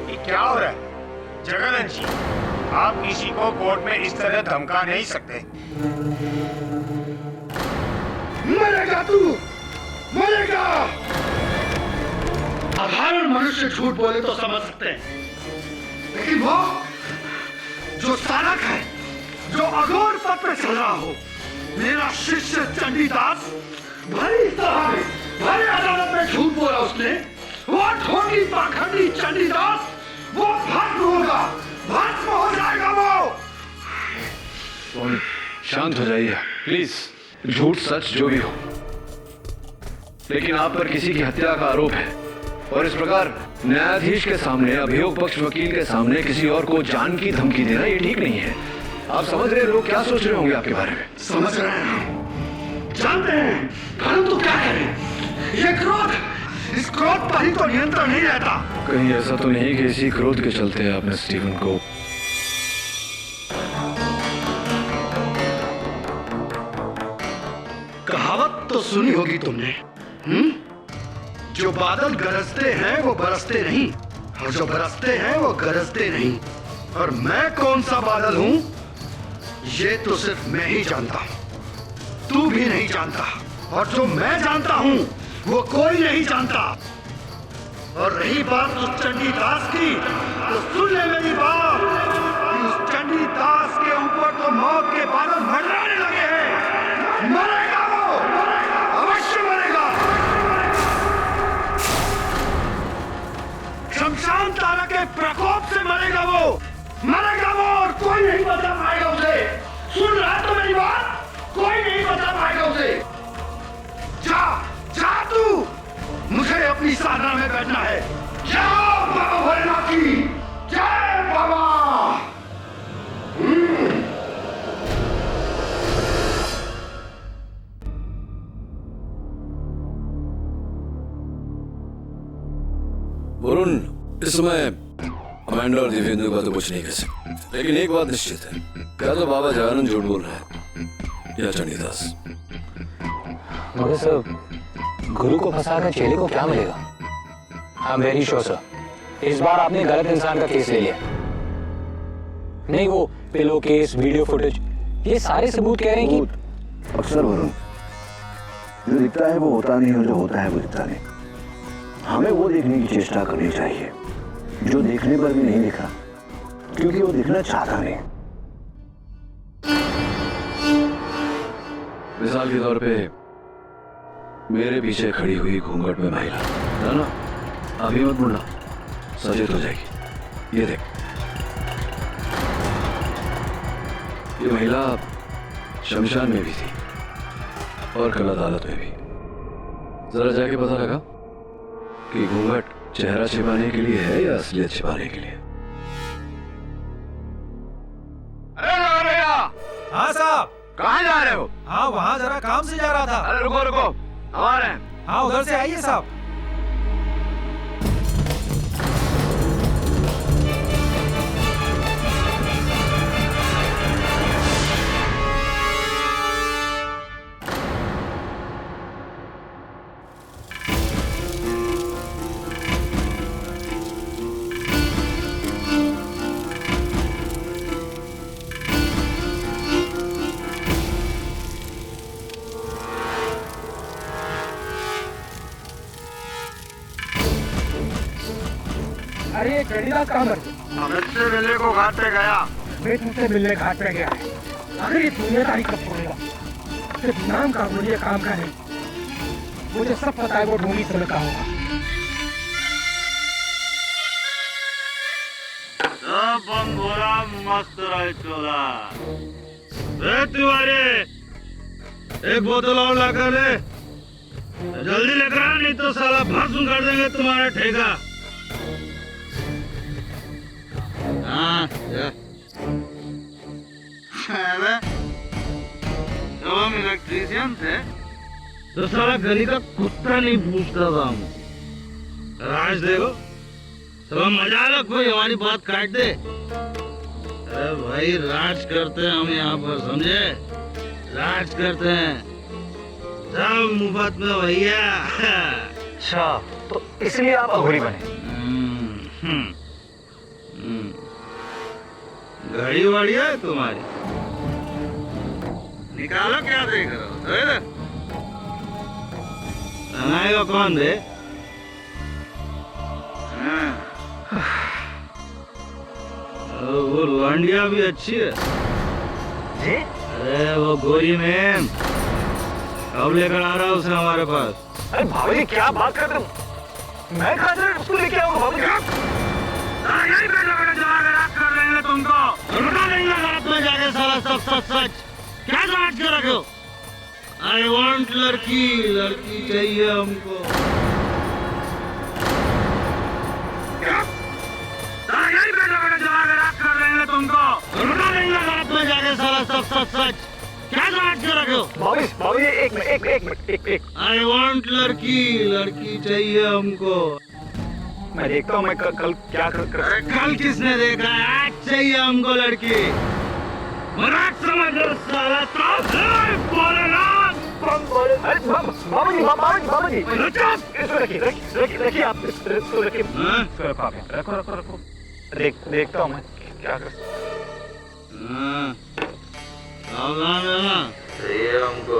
ये क्या हो रहा है? जगन्नाथ जी, आप किसी को कोर्ट में इस तरह धमका नहीं सकते। मरेगा तू, मरेगा। साधारण मनुष्य झूठ बोले तो समझ सकते हैं, लेकिन वो जो साधक है, जो अघोर पथ पे चल रहा हो, मेरा शिष्य चंडीदास, भरी सभा में, भरी अदालत में झूठ बोला उसने, वो ढोंगी पाखंडी चंडीदास, वो भस्म होगा, भस्म हो जाएगा वो। शांत हो जाइए प्लीज। झूठ सच जो भी हो, लेकिन आप पर किसी की हत्या का आरोप है और इस प्रकार न्यायाधीश के सामने, अभियोग पक्ष वकील के सामने किसी और को जान की धमकी देना ये ठीक नहीं है। आप समझ रहे हैं लोग क्या सोच रहे होंगे आपके बारे में? समझ रहे हैं हम, जानते हैं, परंतु क्या करें? ये क्रोध, इस क्रोध पर ही तो नियंत्रण नहीं रहता। कहीं ऐसा तो नहीं कि इसी क्रोध के चलते आपने स्टीवन को कहावत तो सुनी होगी तुमने, जो बादल गरजते हैं वो बरसते नहीं, और जो बरसते हैं वो गरजते नहीं। और मैं कौन सा बादल हूं ये तो सिर्फ मैं ही जानता हूं, तू भी नहीं जानता, और जो मैं जानता हूं वो कोई नहीं जानता। और रही बात उस चंडीदास की, तो सुन ले मेरी बात, उस चंडीदास के ऊपर तो मौत के बादल मंडराने लगे हैं। मरेगा वो, अवश्य मरेगा। शमशान तारा के प्रकोप से मरेगा वो, और कोई नहीं बचा पाएगा उसे। सुन रहा तो मेरी बात, कोई नहीं बचा पाएगा उसे। जा जा तू, मुझे अपनी साधना में बैठना है। जय बाबा भोलेनाथ की, जय बाबा। वरुण, इस समय अमांडा और दिव्येंदु का तो कुछ नहीं कह सकते, लेकिन एक बात निश्चित है, क्या तो बाबा जगानंद झूठ बोल रहा है या चंडीदास। मगर सर, गुरु को फंसाकर चेले को क्या मिलेगा? I am very sure sir, इस बार आपने गलत इंसान का केस ले लिया। नहीं, वो पिलो केस, वीडियो फुटेज, ये सारे सबूत कह रहे हैं कि अक्सर वरुण, जो दिखता है वो होता नहीं, और जो होता है वो दिखता नहीं। हमें वो देखने की चेष्टा करनी चाहिए जो देखने पर भी नहीं दिखा, क्योंकि वो दिखना चाहता नहीं। मिसाल के तौर पे मेरे पीछे खड़ी हुई घूंघट में महिला है ना, अभी मत मुड़ना, सचेत हो जाएगी। ये देख, ये महिला शमशान में भी थी और कल अदालत में भी। जरा जाके पता लगा कि घूंघट चेहरा छिपाने के लिए है या असलियत छिपाने के लिए। अरे भैया। हाँ साहब। कहाँ जा रहे हो? हाँ, वहाँ जरा काम से जा रहा था। अरे रुको रुको, हमारे। हाँ, उधर से आइए साहब। अरे चंडीदास कहाँ मर गया? अमित से मिलने को घाट पे गया। मैं तुमसे मिलने घाट पे गया है। आखिर ये दुनियादारी कब छोड़ेगा? सिर्फ नाम का मुझे काम का नहीं, मुझे सब पता है वो ढूंढी से लगा होगा। सब बंद हो रहा, मस्त रहे चोला। तिवारी, एक बोतल और ला कर ले, जल्दी लेकर आ, नहीं तो साला भस्म कर देंगे तुम्हारा ठेका। हाँ, जब हम इलेक्ट्रीशियन थे तो सारा गली का कुत्ता नहीं पूछता था हम। राज देखो, सब मजा लो, कोई हमारी बात काट दे। अरे भाई, राज करते हैं हम यहाँ पर, समझे? राज करते हैं सब मुफ्त में भैया। अच्छा, तो इसलिए आप अघोरी बने? घड़ी वड़ी है तुम्हारी, निकालो, क्या देख रहे हो? बनाएगा कौन दे? वो लौंडिया भी अच्छी है जी? अरे वो गोरी मैम कब लेकर आ रहा है उसे हमारे पास? अरे भाभी जी, क्या बात कर रहे हो? मैं कहाँ से उसको लेके आऊंगा भाभी जी? यही पे लकड़े जला के रख कर देंगे तुमको। रुका नहीं लगा रात में जाके साला सब सच सच। क्या समझ के रखे हो? आई वांट लड़की, लड़की चाहिए हमको। बाबू जी एक मिनट आई वांट लड़की चाहिए हमको। मैं देखता हूँ मैं कल क्या कल किसने देखा है? आज चाहिए हमको लड़की। मजाक समझ लो साला। बाबू जी रखिए आप इसको रखिए। रखो देखता हूँ मैं क्या कर। चाहिए हमको।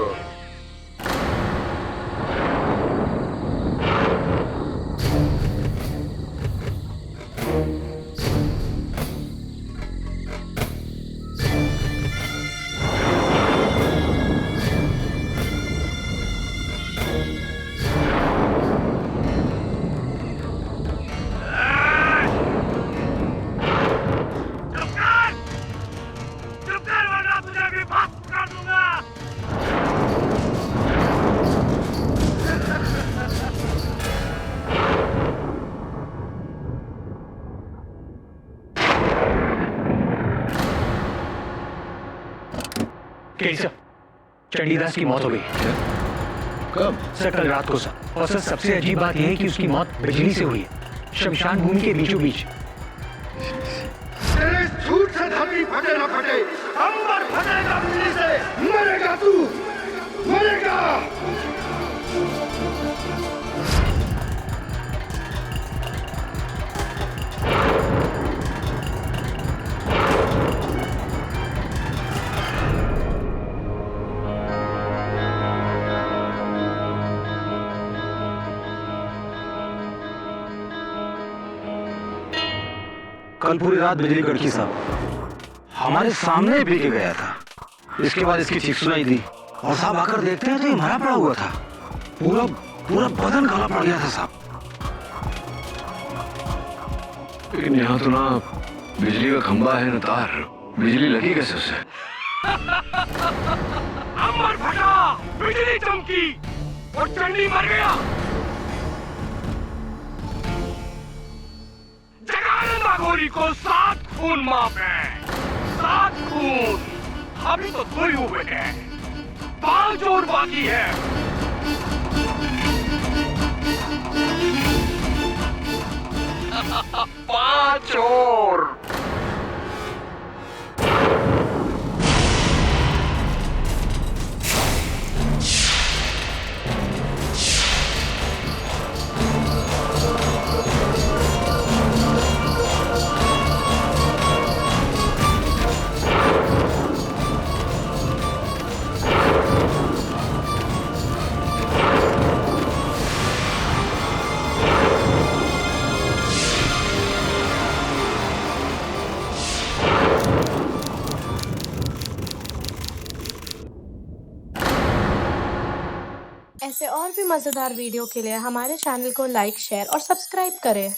सर चंडीदास की मौत हो गई। कब? सर कल रात को सर। और सर सबसे अजीब बात यह है कि उसकी मौत बिजली से हुई है, शमशान भूमि के बीचों बीच। तेरे झूठ से धरती फटे ना फटे, अंबर फटेगा बिजली से। मरेगा तू, मरेगा। कल पूरी रात बिजली कड़की साहब, हमारे सामने बिक गया था। इसके बाद इसकी चीख सुनाई दी और साहब आकर देखते हैं तो ये मरा पड़ा हुआ था। पूरा बदन काला पड़ गया था साहब। लेकिन यहाँ तो ना बिजली का खंबा है ना तार, बिजली लगी कैसे उसे? अंबर फटा, बिजली चमकी और चंडी मर गया। जगानंदा गोरी को 7 खून माफ है, 7 खून। अभी तो 2 ही हुए हैं, 5 और बाकी है। पांच और। ऐसे और भी मज़ेदार वीडियो के लिए हमारे चैनल को लाइक, शेयर और सब्सक्राइब करें।